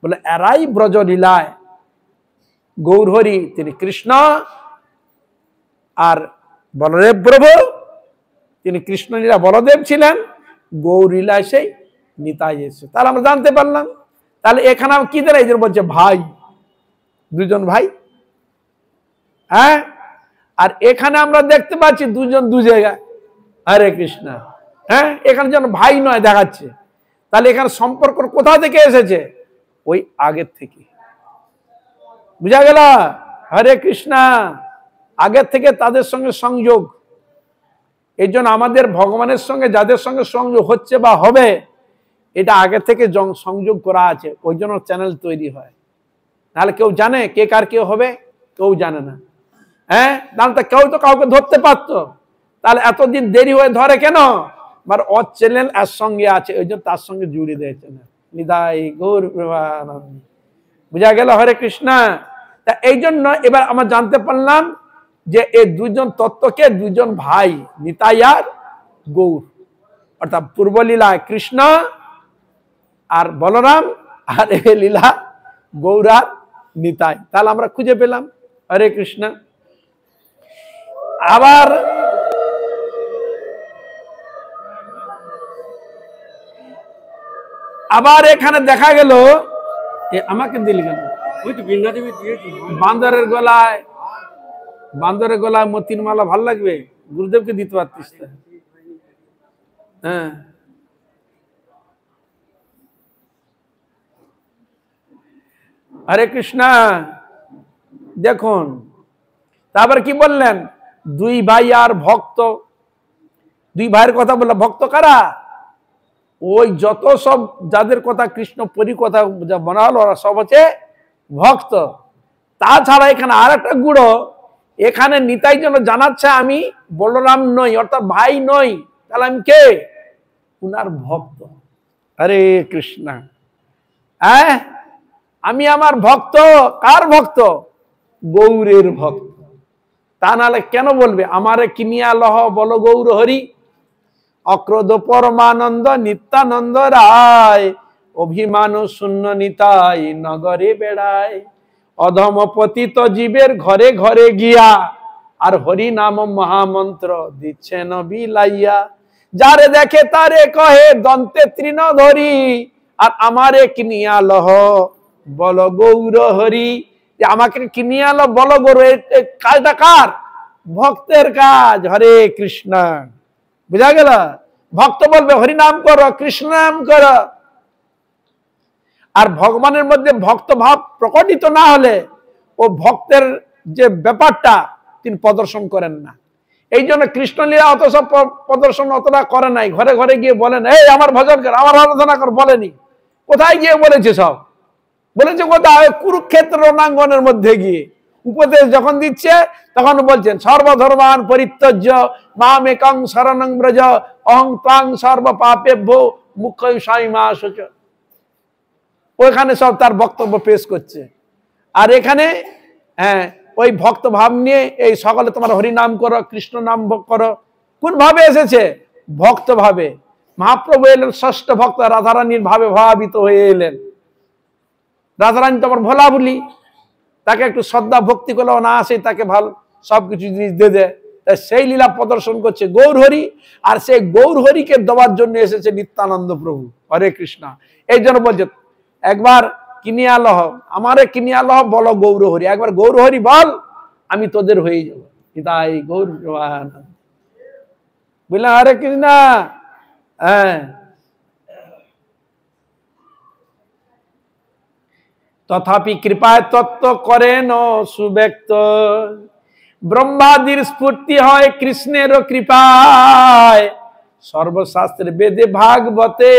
বলে এরাই ব্রজলীলায় গৌর হরি তিনি কৃষ্ণ, আর বলদেব প্রভু তিনি কৃষ্ণলীলা বলদেব ছিলেন, গৌরলীলায় সেই নিতাই এসে। তাহলে আমরা জানতে পারলাম। তাহলে এখানে কি দিলে? এই যে বলছে ভাই, দুজন ভাই। হ্যাঁ, আর এখানে আমরা দেখতে পাচ্ছি দুজন দু জায়গায়। হরে কৃষ্ণ। হ্যাঁ, এখানে যেন ভাই নয় দেখাচ্ছে। তাহলে এখানে সম্পর্ক কোথা থেকে এসেছে? ওই আগের থেকে। বুঝা গেল? হরে কৃষ্ণ। আগের থেকে তাদের সঙ্গে সংযোগ। এই জন্য আমাদের ভগবানের সঙ্গে যাদের সঙ্গে সংযোগ হচ্ছে বা হবে, এটা আগে থেকে সংযোগ করা আছে, ওই জন্য চ্যানেল তৈরি হয়। নাহলে কেউ জানে কে কার কেউ হবে? কেউ জানে না। হ্যাঁ, তাহলে কেউ তো কাউকে ধরতে পারতো, তাহলে এতদিন দেরি হয়ে ধরে কেন? ওর চ্যানেল এর সঙ্গে আছে, ওই জন্য তার সঙ্গে জুড়ে দিয়েছে না। নিতাই গৌর প্রেমানন্দ। বুঝা গেল? হরে কৃষ্ণ। তা এই জন্য এবার আমরা জানতে পারলাম যে এই দুজন তত্ত্বকে দুজন ভাই, নিতাই আর গৌর। অর্থাৎ পূর্ব লীলায় কৃষ্ণ আর বলরাম, আর এ লীলা গৌর আর নিতাই। তাহলে আমরা খুঁজে পেলাম। হরে কৃষ্ণ। আবার এখানে দেখা গেল, আমাকে দিল কেন? বান্দরের গলায় মতির মালা ভাল লাগবে, গুরুদেবকে দিতে পারতিস। হ্যাঁ, হরে কৃষ্ণ। দেখুন তারপর কি বললেন? দুই ভাই আর ভক্ত। দুই ভাইয়ের কথা বললাম। ভক্ত কারা? ওই যত সব যাদের কথা কৃষ্ণ পরি কথা বলা হলো, ওরা সব হচ্ছে ভক্ত। তাছাড়া এখানে আর একটা গুড়ো, এখানে নিতাই জন্য জানাচ্ছে আমি বলরাম নই, অর্থাৎ ভাই নই। তাহলে আমি কে? উনার ভক্ত। হরে কৃষ্ণ। হ্যাঁ, আমি আমার ভক্ত। কার ভক্ত? গৌরের ভক্ত। তা নাহলে কেন বলবে আমারে কিনিয়া লহ বল গৌর হরি, অক্রোধ পরমানন্দ নিত্যানন্দ রায়, অভিমান শূন্য নিতাই নগরে বেড়ায়, অধম পতিত জীবের ঘরে ঘরে গিয়া, আর হরি নাম মহামন্ত্র দিচ্ছেন বিলাইয়া, যারে দেখে তারে কহে দন্তে তৃণ ধরি, আর আমারে কিনিয়া লহ বল গৌর হরি। আমাকে কিনিয়া লহ বল গৌর, কাজটা কার? ভক্তের কাজ। হরে কৃষ্ণ। বুঝা গেল? ভক্ত বলবে হরি নাম করো, কৃষ্ণ নাম করো। আর ভগবানের মধ্যে ভক্ত ভাব প্রকটিত না হলে ও ভক্তের যে ব্যাপারটা তিনি প্রদর্শন করেন না। এই জন্য কৃষ্ণলীলা অত সব প্রদর্শন অতটা করে নাই। ঘরে ঘরে গিয়ে বলেন এই আমার ভজন কর, আমার আরাধনা কর, বলেনি। কোথায় গিয়ে বলেছে? সব বলেছে কোথায়? কুরুক্ষেত্র রণাঙ্গনের মধ্যে গিয়ে উপদেশ যখন দিচ্ছে তখন বলছেন সর্বধর্মান পরিত্যজ্য মামেকং শরণং ব্রজ অহং ত্বাং সর্ব পাপেভ্যো মুখ্যসাই মা শোচ। ওইখানে সব তার বক্তব্য পেশ করছে। আর এখানে ওই ভক্ত ভাব নিয়ে এই সকালে তোমার হরিনাম করো, কৃষ্ণ নাম করো। কোন ভাবে এসেছে? ভক্ত ভাবে। মহাপ্রভু এলেন ষষ্ঠ ভক্ত, রাধারানীর ভাবে ভাবিত হয়ে এলেন। রাধারানী তোমার ভোলা বলি, তাকে একটু শ্রদ্ধা ভক্তি করলেও না আসে তাকে ভালো সবকিছু জিনিস দিয়ে দেয়। তাই সেই লীলা প্রদর্শন করছে গৌরহরি, আর সেই গৌরহরিকে দেওয়ার জন্য এসেছে নিত্যানন্দ প্রভু। হরে কৃষ্ণ। এই জন্য বলছে একবার কিনিয়া লহ, আমারে কিনিয়া লহ বলো গৌরহরি, একবার গৌরহরি বল, আমি তোদের হয়ে যাব। তাই গৌর বুঝলাম। হরে কৃষ্ণ। তথাপি কৃপায় তত্ত্ব করেন সুব্যক্ত, ব্রহ্মাদির স্ফূর্তি হয় কৃষ্ণের কৃপায়, সর্বশাস্ত্রে বেদে ভাগবতে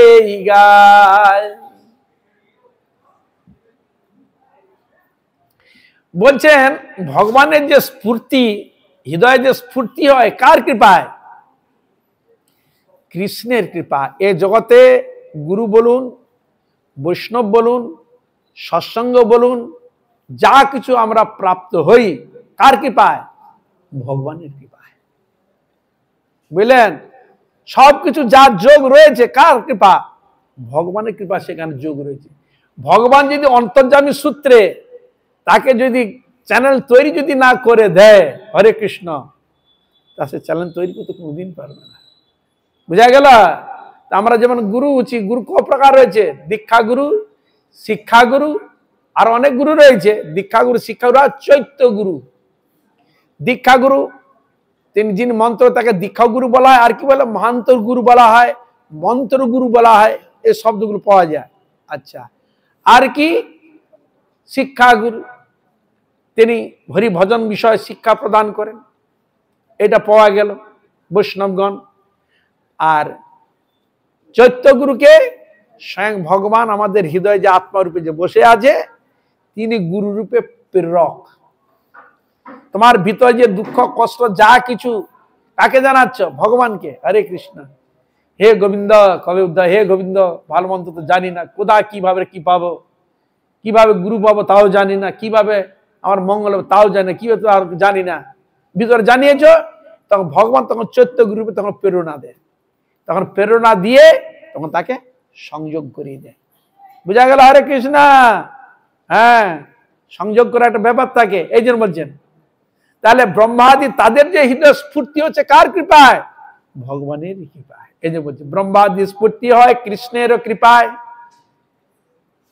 গায়। বলছেন ভগবানের যে স্ফূর্তি, হৃদয়ে যে স্ফূর্তি হয় কার কৃপায়? কৃষ্ণের কৃপা। এ জগতে গুরু বলুন, বৈষ্ণব বলুন, সৎসঙ্গ বলুন, যা কিছু আমরা প্রাপ্ত হই কার কৃপায়? ভগবানের কৃপায়। বুঝলেন? সবকিছু যার যোগ রয়েছে কার কৃপা? ভগবানের কৃপা। সেখানে যোগ রয়েছে। ভগবান যদি অন্তর্যামী সূত্রে তাকে যদি চ্যানেল তৈরি যদি না করে দেয়, হরে কৃষ্ণ, তা সে চ্যানেল তৈরি করতে কোনোদিন পারবে না। বুঝা গেল? আমরা যেমন গুরু উচি, গুরু ক প্রকার রয়েছে? দীক্ষা গুরু, শিক্ষা গুরু, আর অনেক গুরু রয়েছে। দীক্ষা গুরু, শিক্ষা গুরু আর চৈত্য গুরু। দীক্ষা গুরু তিনি যিনি মন্ত্র, তাকে দীক্ষা গুরু বলা হয়। আর কি বলে? মহান্তর গুরু বলা হয়, মন্ত্র গুরু বলা হয়। এই শব্দগুলো পাওয়া যায়। আচ্ছা, আর কি? শিক্ষা গুরু, তিনি হরি ভজন বিষয়ে শিক্ষা প্রদান করেন, এটা পাওয়া গেল বৈষ্ণবগণ। আর চৈত্য গুরুকে স্বয়ং ভগবান আমাদের হৃদয়ে যে আত্মারূপে যে বসে আছে, তিনি গুরু রূপে প্রেরক। তোমার ভিতরে যে দুঃখ কষ্ট যা কিছু কাকে জানাচ্ছ? ভগবানকে। হরে কৃষ্ণ। হে গোবিন্দ কবে উদ্ধার, হে গোবিন্দ ভালো মন্ত্র তো জানি না, কোথায় কিভাবে কি পাবো, কিভাবে গুরু পাবো তাও জানি না, কিভাবে আমার মঙ্গল হবে তাও জানি না, কিভাবে তো আর জানি না। ভিতরে জানিয়েছ, তখন ভগবান তখন চৈত্য গুরুপে তখন প্রেরণা দেয়। তখন প্রেরণা দিয়ে তখন তাকে সংযোগ করিয়ে দেয়। বুঝা গেল? হরে কৃষ্ণ। সংযোগ করার একটা ব্যাপার থাকে। এই জন্য বলছেন তাহলে ব্রহ্মাদি তাদের যে হৃদয় স্ফূর্তি হচ্ছে কার কৃপায়? ভগবানের কৃপায়। এই যে বলছে ব্রহ্মাদি স্ফূর্তি হয় কৃষ্ণের কৃপায়।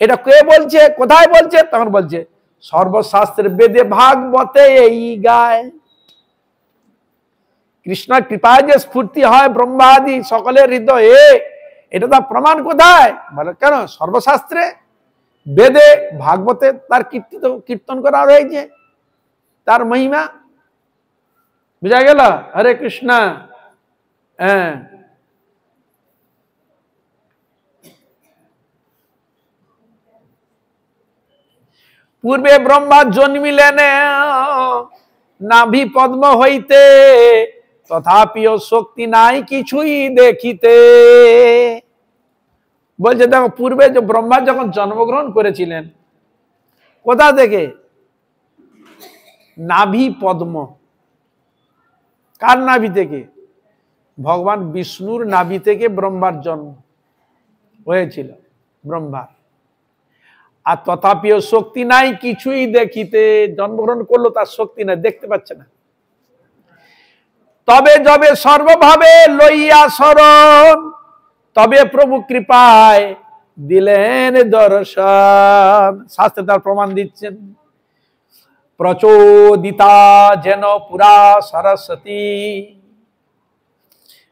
এটা কে বলছে? কোথায় বলছে? তখন বলছে সর্বশাস্ত্রের বেদে ভাগবতে এই গায়। কৃষ্ণ কৃপায় যে স্ফূর্তি হয় ব্রহ্মাদি সকলের হৃদয়ে, এটা তার প্রমাণ কোথায়? বলে কেন? সর্বশাস্ত্রে, বেদে, ভাগবতে তার কীর্তন করা রয়েছে, তার মহিমা। বুঝা গেল? হরে কৃষ্ণ। পূর্বে ব্রহ্মা জন্মিলেন নাভি পদ্ম হইতে, তথাপিও শক্তি নাই কিছুই দেখিতে। বলছে দেখো, পূর্বে যে ব্রহ্মা যখন জন্মগ্রহণ করেছিলেন, কোথা থেকে? নাভি পদ্ম। কার নাভি থেকে? ভগবান বিষ্ণুর নাভি থেকে ব্রহ্মার জন্ম হয়েছিল ব্রহ্মার। আর তথাপিও শক্তি নাই কিছুই দেখিতে। জন্মগ্রহণ করলো, তার শক্তি নাই, দেখতে পাচ্ছে না। তবে যবে সর্বভাবে লইয়া শরণ, তবে প্রভু কৃপায় দিলেন দর্শন। শাস্ত্রে তার প্রমাণ দিচ্ছেন। প্রচোদিতা যেন পুরা সরস্বতী,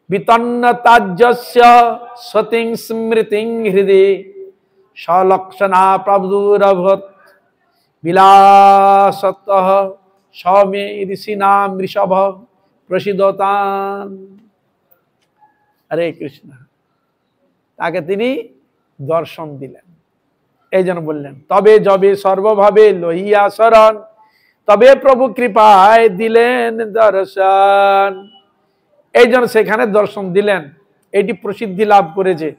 বিতন্নতাজ্যস্য সতিং স্মৃতিং হৃদে, সলক্ষণা প্রভুরভূত বিলাসতঃ সৌমে ঋষিনাম ঋষভ প্রসিদ্ধতান। হরে কৃষ্ণ। তাকে তিনি দর্শন দিলেন। এই জন্য বললেন, তবে যবে সর্বভাবে লইয়া শরণ, তবে প্রভু কৃপায় দিলেন দর্শন। এই জন্য সেখানে দর্শন দিলেন, এটি প্রসিদ্ধি লাভ করেছে।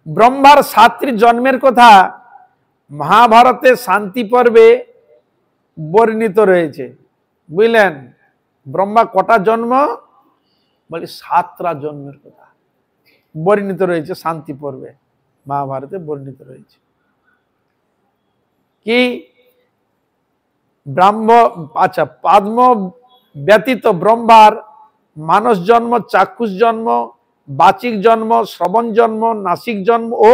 ব্রহ্মার 7টি জন্মের কথা মহাভারতের শান্তি পর্বে বর্ণিত রয়েছে, বুঝলেন? ব্রহ্মা কটা জন্ম বলে 7টা জন্মের কথা বর্ণিত রয়েছে শান্তি পর্বে, মহাভারতে বর্ণিত রয়েছে। কি আচ্ছা, পদ্ম ব্যতীত ব্রহ্মার মানস জন্ম, চাক্ষুষ জন্ম, বাচিক জন্ম, শ্রবণ জন্ম, নাসিক জন্ম ও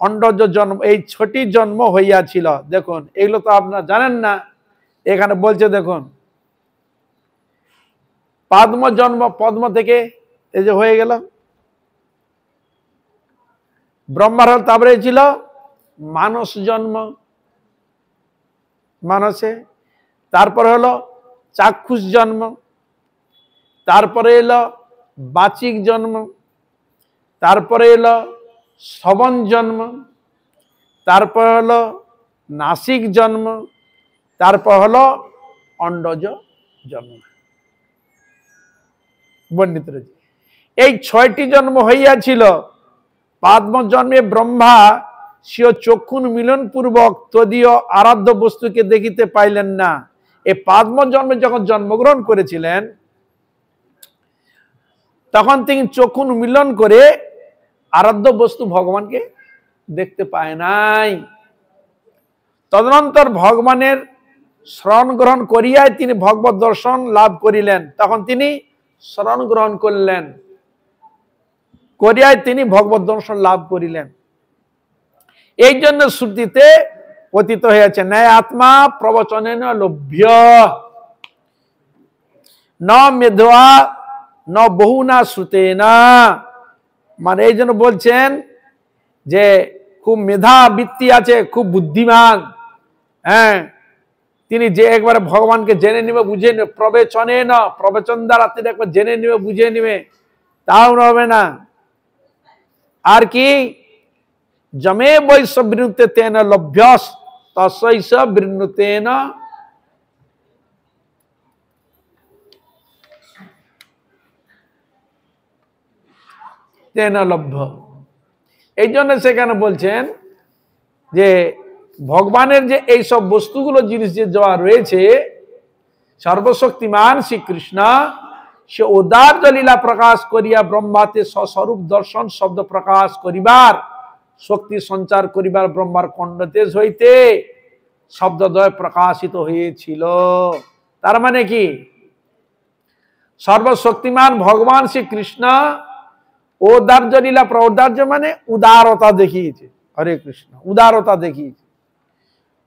অন্ডজ জন্ম, এই 6টি জন্ম হইয়াছিল। দেখুন, এগুলো তো আপনারা জানেন না, এখানে বলছে দেখুন, পদ্ম জন্ম, পদ্ম থেকে এই যে হয়ে গেল ব্রহ্মার, তারপরে ছিল মানস জন্ম, মানসে, তারপরে হলো চাক্ষুষ জন্ম, তারপরে এলো বাচিক জন্ম, তারপরে এলো শ্রবণ জন্ম, তারপর হলো নাসিক জন্ম, তারপর হলো অন্ডজ জন্ম বর্ণিত রয়েছে। এই 6টি জন্ম হইয়াছিল। পদ্ম জন্মে ব্রহ্মা স্বীয় চক্ষুন মিলন পূর্বক তদীয় আরাধ্য বস্তুকে দেখিতে পাইলেন না। এই পদ্ম জন্মে যখন জন্মগ্রহণ করেছিলেন, তখন তিনি চক্ষুন মিলন করে আরাধ্য বস্তু ভগবানকে দেখতে পায় নাই। তদনন্তর ভগবানের শরণ গ্রহণ করিয়াই তিনি ভগবত দর্শন লাভ করিলেন। তখন তিনি শরণ গ্রহণ করলেন, করিয়াই তিনি ভগবত দর্শন লাভ করিলেন। এই জন্য শ্রুতিতে কথিত হয়েছে, ন্যায় আত্মা প্রবচনেন লভ্য, ন মেধা ন বহুনা শ্রুতেনা। মানে এই জন্য বলছেন যে খুব মেধাবৃত্তি আছে, খুব বুদ্ধিমান, হ্যাঁ, তিনি যে একবারে ভগবানকে জেনে নিবে, বুঝে নেবে, প্রবচনে না, প্রবচন দ্বারা তিনি একবার জেনে নিবে, বুঝে নিবে, তাও হবে না। আর কি, জমে বৈশ্য বৃণুতে তেন লভ্যস তস্যৈষ বৃণুতেন তেন লভ্য। এই জন্য সেখানে বলছেন যে ভগবানের যে এইসব বস্তুগুলো জিনিস যে যাওয়া রয়েছে, সর্বশক্তিমান শ্রীকৃষ্ণ সে উদার্য লীলা প্রকাশ করিয়া ব্রহ্মাতে স্বস্বরূপ দর্শন শব্দ প্রকাশ করিবার, শক্তি সঞ্চার করিবার ব্রহ্মার কণ্ঠদেশ হইতে শব্দদ্বয় প্রকাশিত হয়েছিল। তার মানে কি, সর্বশক্তিমান ভগবান শ্রীকৃষ্ণ ঔদার্য লীলা, ঔদার্য মানে উদারতা দেখিয়েছে, হরে কৃষ্ণ, উদারতা দেখিয়েছে,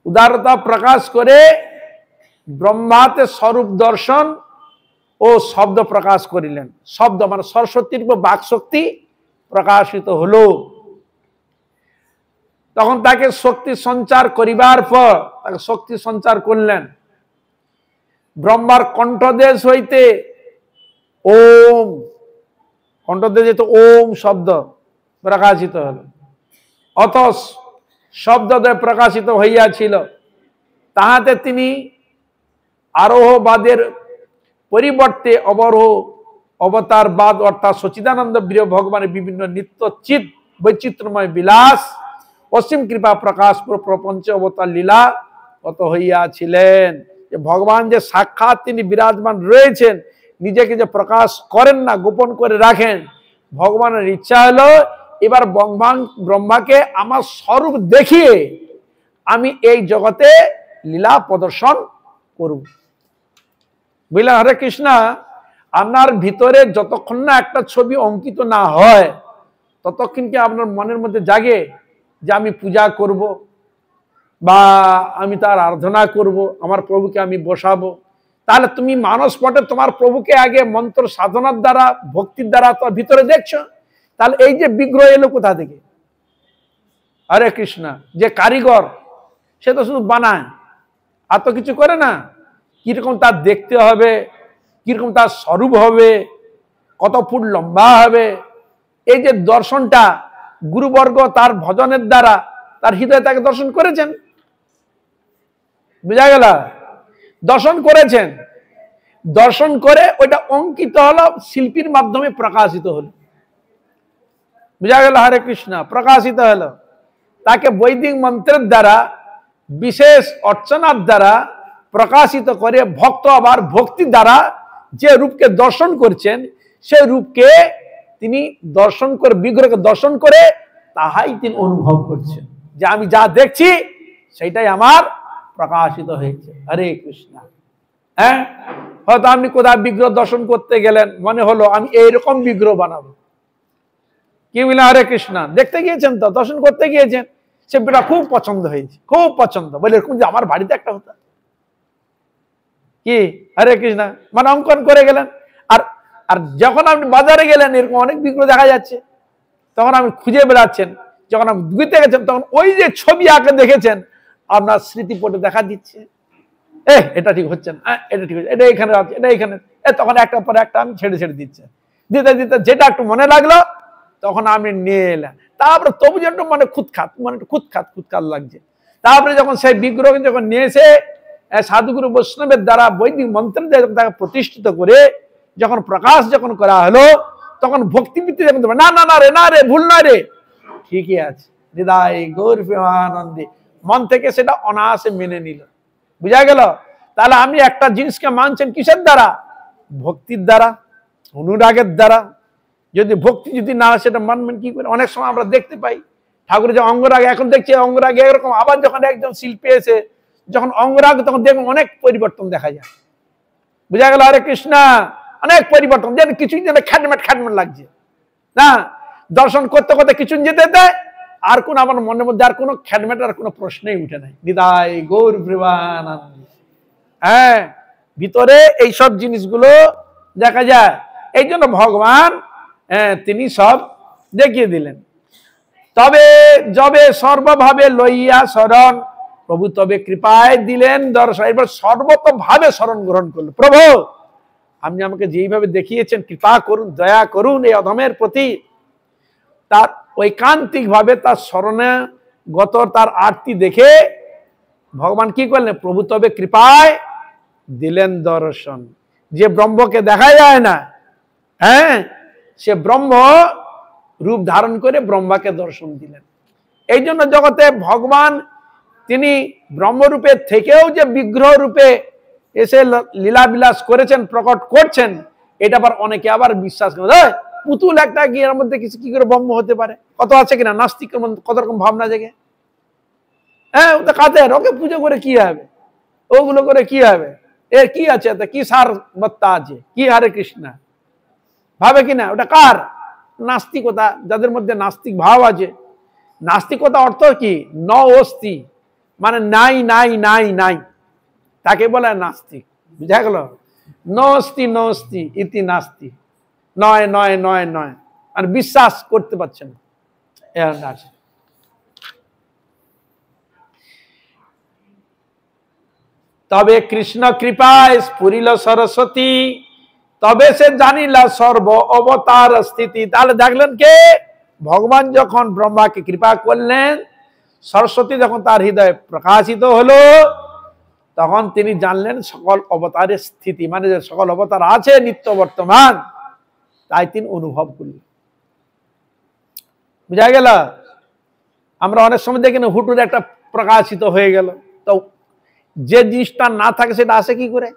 উদারতা প্রকাশ করে ব্রহ্মাতে স্বরূপ দর্শন ও শব্দ প্রকাশ করিলেন। শব্দ মানে সরস্বতীর বাক শক্তি প্রকাশিত হলো। তখন তাকে শক্তি সঞ্চার করিবার পর তাকে শক্তি সঞ্চার করলেন, ব্রহ্মার কণ্ঠদেশ হইতে ওম, কণ্ঠদেশ হইতে ওম শব্দ প্রকাশিত হল। অত শব্দদ্বয় প্রকাশিত হইয়াছিল, তাহাতে তিনি আরোহবাদের পরিবর্তে অবরোহ অবতারবাদ অর্থাৎ সচিদানন্দ প্রিয় ভগবানের বিভিন্ন নিত্য চিত বৈচিত্র্যময় বিলাস অসীম কৃপা প্রকাশ প্রপঞ্চ অবতার লীলা কত হইয়াছিলেন। যে ভগবান যে সাক্ষাৎ তিনি বিরাজমান রয়েছেন, নিজেকে যে প্রকাশ করেন না, গোপন করে রাখেন, ভগবানের ইচ্ছা হলো এবার ব্রহ্মাকে আমার স্বরূপ দেখিয়ে আমি এই জগতে লীলা প্রদর্শন করব। বুঝলেন হরে কৃষ্ণ? আপনার ভিতরে যতক্ষণ না একটা ছবি অঙ্কিত না হয়, ততক্ষণ কি আপনার মনের মধ্যে জাগে যে আমি পূজা করব বা আমি তার আরাধনা করব, আমার প্রভুকে আমি বসাবো? তাহলে তুমি মানস পটে তোমার প্রভুকে আগে মন্ত্র সাধনার দ্বারা, ভক্তির দ্বারা তো ভিতরে দেখছো, তাহলে এই যে বিগ্রহ এলো কোথা থেকে? হরে কৃষ্ণ। যে কারিগর সে তো শুধু বানায়, আর তো কিছু করে না। কিরকম তার দেখতে হবে, কিরকম তার স্বরূপ হবে, কত ফুট লম্বা হবে, এই যে দর্শনটা গুরুবর্গ তার ভজনের দ্বারা তার হৃদয়ে তাকে দর্শন করেছেন। বুঝা গেল? দর্শন করেছেন, দর্শন করে ওইটা অঙ্কিত হলো, শিল্পীর মাধ্যমে প্রকাশিত হলো। বুঝা গেল? হরে কৃষ্ণ। প্রকাশিত হলো, তাকে বৈদিক মন্ত্রের দ্বারা, বিশেষ অর্চনার দ্বারা প্রকাশিত করে ভক্ত আবার ভক্তি দ্বারা যে রূপকে দর্শন করছেন, সেই রূপকে তিনি দর্শন করে, বিগ্রহকে দর্শন করে তাহাই তিনি অনুভব করছেন যে আমি যা দেখছি সেটাই আমার প্রকাশিত হয়েছে। হরে কৃষ্ণ। হ্যাঁ, হয়তো আপনি কোথাও বিগ্রহ দর্শন করতে গেলেন, মনে হলো আমি এইরকম বিগ্রহ বানাবো। কি বললেন? হরে কৃষ্ণ। দেখতে গিয়েছেন তো, দর্শন করতে গিয়েছেন, সে বেটা খুব পছন্দ হয়েছে, খুব পছন্দ, বলে এরকম যে আমার বাড়িতে একটা হতো। কি? হরে কৃষ্ণ। মানে অঙ্কন করে গেলেন। আর আর যখন আপনি বাজারে গেলেন, এরকম অনেক বিগ্রহ দেখা যাচ্ছে, তখন আপনি খুঁজে বেড়াচ্ছেন, যখন আপনি ঘুরতে গেছেন, তখন ওই যে ছবি আঁকে দেখেছেন আপনার স্মৃতিপটে দেখা দিচ্ছে, এটা ঠিক হচ্ছে না, এটা ঠিক হচ্ছে, এটা এখানে আছে, এটা এখানে, তখন একটা পরে একটা আমি ছেড়ে ছেড়ে দিচ্ছে, দিতে দিতে যেটা একটু মনে লাগলো তখন আমি নিয়ে এলাম। তারপরে তবু যেন মানে খুঁতখাত, মানে খুঁতখাত খুঁতখাত লাগছে। তারপরে যখন সেই বিগ্রহ যখন নিয়ে এসে সাধুগুরু বৈষ্ণবের দ্বারা বৈদিক মন্ত্রের দ্বারা তাকে প্রতিষ্ঠিত করে যখন প্রকাশ যখন করা হলো, তখন ভক্তিবৃত্তি যখন না না না রে, না রে, ভুল নয় রে, ঠিকই আছে, হৃদয় গৌর প্রেমানন্দে, মন থেকে সেটা অনায়াসে মেনে নিল। বুঝা গেল? তাহলে আমি একটা জিনিসকে মানছেন কিসের দ্বারা? ভক্তির দ্বারা, অনুরাগের দ্বারা। যদি ভক্তি যদি না, সেটা মানবেন কি করে? অনেক সময় আমরা দেখতে পাই ঠাকুরের যে অঙ্গরাগ, এখন দেখছি অঙ্গরাগ এরকম, আবার যখন একজন শিল্পী এসে যখন অঙ্গরাগ, তখন দেখুন অনেক পরিবর্তন দেখা যায়। বুঝা গেল? হরে কৃষ্ণ। অনেক পরিবর্তন, যেন কিছুই যেন খ্যাটম্যাট খ্যাটম্যাট লাগছে না। দর্শন করতে করতে কিছু যেতে দেয়, আর কোন আমার মনের মধ্যে আর কোনো খ্যাটম্যাট আর কোনো প্রশ্নই উঠে নাই। হৃদয় গৌর প্রেমানন্দ। হ্যাঁ, ভিতরে এইসব জিনিসগুলো দেখা যায়। এই জন্য ভগবান তিনি সব দেখিয়ে দিলেন। তবে যবে সর্বভাবে লইয়া শরণ, প্রভু তবে কৃপায় দিলেন দর্শন। এবার সর্বতভাবে শরণ গ্রহণ করলো। প্রভু, আপনি আমাকে যেইভাবে দেখিয়েছেন, কৃপা করুন, দয়া করুন এই অধমের প্রতি। তার ঐকান্তিক ভাবে তার শরণে গত, তার আরতি দেখে ভগবান কি করলেন? প্রভু তবে কৃপায় দিলেন দর্শন। যে ব্রহ্মকে দেখা যায় না, হ্যাঁ, সে ব্রহ্ম রূপ ধারণ করে ব্রহ্মাকে দর্শন দিলেন। এই জন্য জগতে ভগবান তিনি ব্রহ্মরূপে থেকেও যে বিগ্রহ রূপে এসে লীলাবিলাস করেছেন, প্রকট করছেন, এটা আবার অনেকে আবার বিশ্বাস করে, পুতুল একটা কি এর মধ্যে কিছু কি করে ব্রহ্ম হতে পারে? কত আছে কিনা নাস্তিকের মধ্যে কত রকম ভাবনা জেগে। হ্যাঁ, ও তো কাদের, ওকে পুজো করে কি হবে, ওগুলো করে কি হবে, এর কি আছে, কি সার বত্তা আছে, কি হরে কৃষ্ণ ভাবে কিনা? ওটা কার? নাস্তিকতা, যাদের মধ্যে নাস্তিক ভাব আছে। নাস্তিকতা অর্থ কি? ন অস্তি, মানে নাই নাই নাই নাই, তাকে বলে নাস্তিক। বুঝা গেল? নস্তি নস্তি ইতি নাস্তি, নয় নয় নয় নয়, আর বিশ্বাস করতে পারছেন। তবে কৃষ্ণ কৃপায় স্ফুরিল সরস্বতী, তবে সে জানিলা সর্ব অবতার স্থিতি। তাহলে দেখলেন কে? ভগবান যখন ব্রহ্মাকে কৃপা করলেন, সরস্বতী যখন তার হৃদয়ে প্রকাশিত হলো, তখন তিনি জানলেন সকল অবতারের স্থিতি, মানে যে সকল অবতার আছে নিত্য বর্তমান, তাই তিনি অনুভব করলেন। বুঝা গেল? আমরা অনেক সময় দেখি না, হুটুর একটা প্রকাশিত হয়ে গেল, তো যে জিনিসটা না থাকে সেটা আসে কি করে?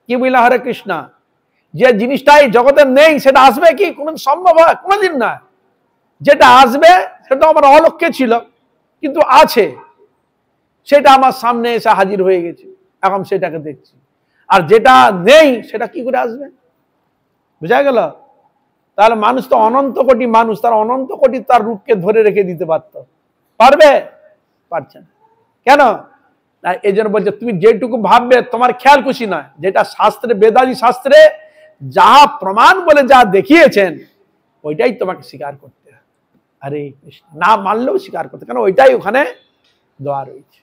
কি বললা? হরে কৃষ্ণ। যে জিনিসটাই জগতে নেই সেটা আসবে কি? কোন সম্ভব হয়? কোনদিন না। যেটা আসবে সেটা আমার অলক্ষ্যে ছিল, কিন্তু আছে, সেটা আমার সামনে এসে হাজির হয়ে গেছে, এখন সেটাকে দেখছি। আর যেটা নেই সেটা কি করে আসবে? বুঝা গেল? তাহলে মানুষ তো অনন্ত কোটি মানুষ, তার অনন্ত কোটি তার রূপকে ধরে রেখে দিতে পারত, পারবে? পারছে না। কেন? এই জন্য বলছে তুমি যেটুকু ভাববে তোমার খেয়াল খুশি নয়, যেটা শাস্ত্রে, বেদাদি শাস্ত্রে যা প্রমাণ বলে যা দেখিয়েছেন, ওইটাই তোমাকে স্বীকার করতে হবে। আরে না মানলেও স্বীকার করতে, কেন ওইটাই ওখানে দেওয়া রয়েছে।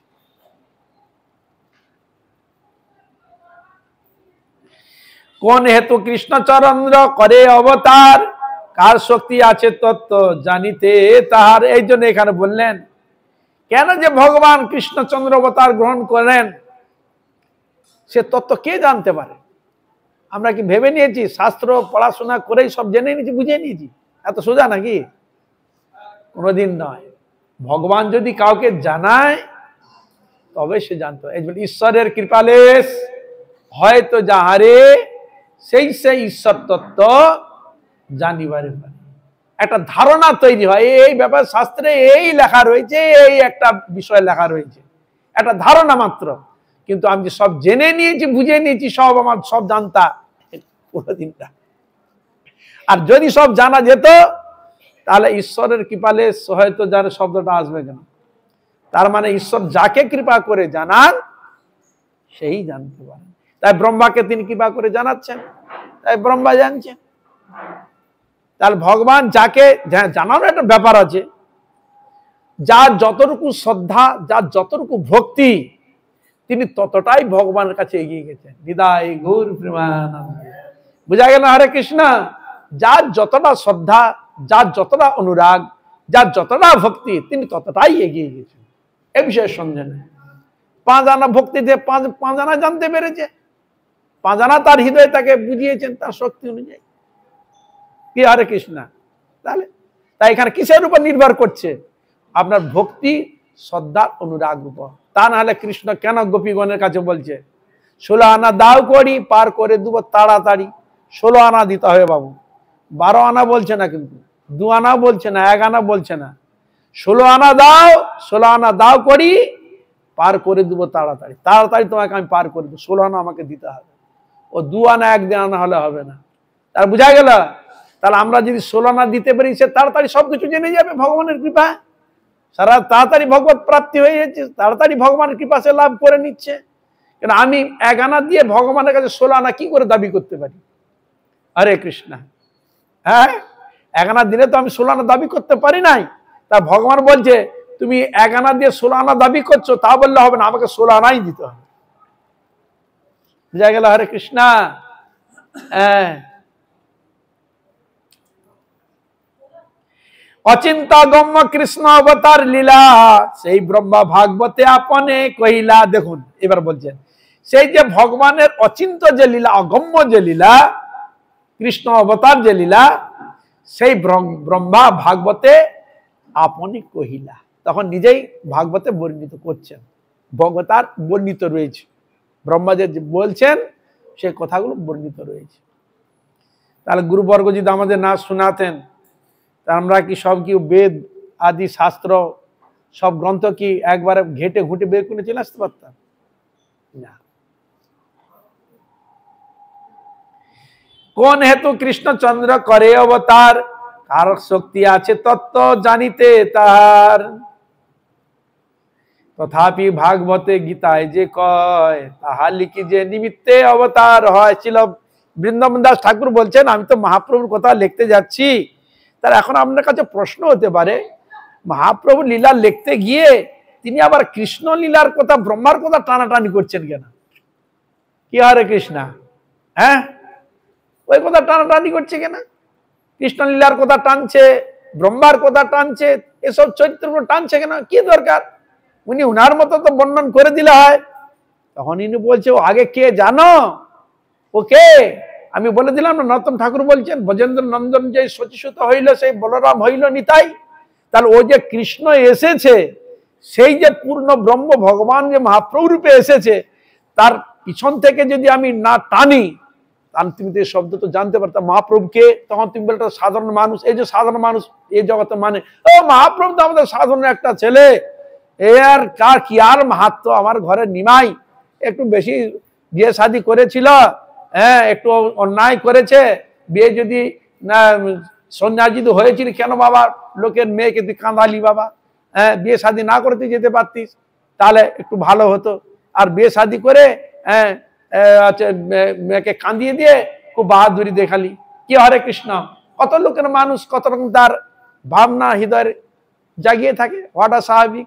কোন হেতু কৃষ্ণচন্দ্র করে অবতার, কার শক্তি আছে তত্ত্ব জানিতে তাহার। এই জন্য এখানে বললেন কেন যে ভগবান কৃষ্ণচন্দ্র অবতার গ্রহণ করেন, সে তত্ত্ব কে জানতে পারে? আমরা কি ভেবে নিয়েছি শাস্ত্র পড়াশোনা করেই সব জেনে নিয়েছি, বুঝে নিয়েছি? এত সোজা নাকি? কোনোদিন নয়। ভগবান যদি কাউকে জানায় তবে সে জানতো। এই ঈশ্বরের কৃপালেশ হয়তো যাহারে, সেই ঈশ্বর তত্ত্ব জানিবারে পারে। একটা ধারণা তৈরি হয়, এই ব্যাপার শাস্ত্রে এই লেখা রয়েছে, এই একটা বিষয় লেখা রয়েছে, একটা ধারণা মাত্র। কিন্তু আমি সব জেনে নিয়েছি, বুঝে নিয়েছি, সব আমার সব জানতা, কোনোদিন না। আর যদি সব জানা যেত তাহলে ঈশ্বরের কৃপালেশ হয়তো যার শব্দটা আসবে কেন? তার মানে ঈশ্বর যাকে কৃপা করে জানান সেই জানতে পারেন। তাই ব্রহ্মাকে তিনি কৃপা করে জানাচ্ছেন, তাই ব্রহ্মা জানছেন। তাহলে ভগবান যাকে জানানো একটা ব্যাপার আছে, যার যতটুকু শ্রদ্ধা, যার যতটুকু ভক্তি, তিনি ততটাই ভগবানের কাছে এগিয়ে গেছেন। নিতাই গৌর প্রেমানন্দ। বুঝা গেল? হরে কৃষ্ণ। যার যতটা শ্রদ্ধা, যার যতটা অনুরাগ, যার যতটা ভক্তি, তিনি ততটাই এগিয়ে গেছেন। এ বিষয়ে সন্দেহ নেই। 5 আনা ভক্তি দিয়ে 5 আনা জানতে পেরেছে, 5 আনা তার হৃদয়ে তাকে বুঝিয়েছেন তার শক্তি অনুযায়ী। কি হরে কৃষ্ণ। তাহলে তাই এখানে কিসের উপর নির্ভর করছে? আপনার ভক্তি, শ্রদ্ধা, অনুরাগ উপর। তা না হলে কৃষ্ণ কেন গোপীগণের কাছে বলছে 16 আনা দাও করি, পার করে দেবো তাড়াতাড়ি। 16 আনা দিতে হবে বাবু, 12 আনা বলছে না, কিন্তু 2 আনা বলছে না, 1 আনা বলছে না, 16 আনা দাও, 16 আনা দাও করি, পার করে দেবো তাড়াতাড়ি। তাড়াতাড়ি তোমাকে আমি পার করে দেবো, 16 আনা আমাকে দিতে হবে। ও 2 আনা 1 আনা হলে হবে না। তার বুঝা গেল? তাহলে আমরা যদি 16 আনা দিতে পারি, সে তাড়াতাড়ি সবকিছু জেনে যাবে ভগবানের কৃপা, সারা তাড়াতাড়ি ভগবত প্রাপ্তি হয়ে যাচ্ছে, তাড়াতাড়ি ভগবানের কৃপা সে লাভ করে নিচ্ছে। কেন আমি 1 আনা দিয়ে ভগবানের কাছে 16 আনা কি করে দাবি করতে পারি? হরে কৃষ্ণ। হ্যাঁ, 1 আনা দিলে তো আমি 16 আনা দাবি করতে পারি নাই। তা ভগবান বলছে তুমি 1 আনা দিয়ে 16 আনা দাবি করছো, তা বললে হবে না, আমাকে 16 আনাই দিতে হবে। বুঝা গেল? হরে কৃষ্ণ। হ্যাঁ, অচিন্তা গম্য কৃষ্ণ অবতার লীলা, সেই ব্রহ্মা ভাগবতে আপনে কহিলা। দেখুন এবার বলছেন, সেই যে ভগবানের অচিন্ত যে লীলা, অগম্য যে লীলা, কৃষ্ণ অবতার যে লীলা, সেই ব্রহ্মা ভাগবতে আপনি কহিলা। তখন নিজেই ভাগবতে বর্ণিত করছেন, ভগবতার বর্ণিত রয়েছে, ব্রহ্মা যে বলছেন সেই কথাগুলো বর্ণিত রয়েছে। তাহলে গুরুবর্গ যদি আমাদের না শোনাতেন, তা আমরা কি সব কি বেদ আদি শাস্ত্র সব গ্রন্থ কি একবারে ঘেটে ঘুটে বের করে চলে আসতে পারতাম না। কোন হেতু কৃষ্ণচন্দ্র করে অবতার, কার শক্তি আছে তত্ত্ব জানিতে তাহার। তথাপি ভাগবতে গীতায় যে কয়, তাহা লিখি যে নিমিত্তে অবতার হয়। ছিল বৃন্দাবন দাস ঠাকুর বলছেন, আমি তো মহাপ্রভুর কথা লিখতে যাচ্ছি, তার এখন আপনার কাছে প্রশ্ন হতে পারে, মহাপ্রভু লীলা লিখতে গিয়ে তিনি আবার কৃষ্ণ লীলার কথা, ব্রহ্মার কথা টানাটানি করছেন কেন? কি হরে কৃষ্ণ। হ্যাঁ, ওই কথা টানাটানি করছে কেন? কৃষ্ণ লীলার কথা টানছে, ব্রহ্মার কথা টানছে, এসব চরিত্র টানছে কেন? কি দরকার? উনি উনার মতো তো বর্ণন করে দিলে হয়। তখন ইনি বলছে, ও আগে কে জানো? ওকে আমি বলে দিলাম না। নতম ঠাকুর বলছেন, ব্রজেন্দ্র নন্দন যে সচিসূত হইল, সেই বলরাম হইল নিতাই। তাহলে ও যে কৃষ্ণ এসেছে, সেই যে পূর্ণ ব্রহ্ম ভগবান যে মহাপ্রভু রূপে এসেছে, তার পিছন থেকে যদি আমি না টানি, তাহলে তুমি তো এই শব্দ তো জানতে পারতাম মহাপ্রভুকে। তখন তুমি বলতে সাধারণ মানুষ, এই যে সাধারণ মানুষ এই জগতে মানে, ও মহাপ্রভু তো আমাদের সাধারণ একটা ছেলে, এর কার কি আর মাহাত্ম, আমার ঘরে নিমাই একটু বেশি বিয়ে শাদী করেছিল, হ্যাঁ একটু অন্যায় করেছে, বিয়ে যদি না সন্ন্যাস যদি হয়েছিল, কেন বাবা লোকের মেয়েকে তুই কাঁদালি বাবা? হ্যাঁ, বিয়ে শাদী না করতে যেতে পারতিস, তাহলে একটু ভালো হতো। আর বিয়ে শাদী করে হ্যাঁ মেয়েকে কাঁদিয়ে দিয়ে খুব বাহাদুরি দেখালি। কি হরে কৃষ্ণ। কত লোকের মানুষ কত রকম তার ভাবনা হৃদয়ের জাগিয়ে থাকে, হওয়াটা স্বাভাবিক।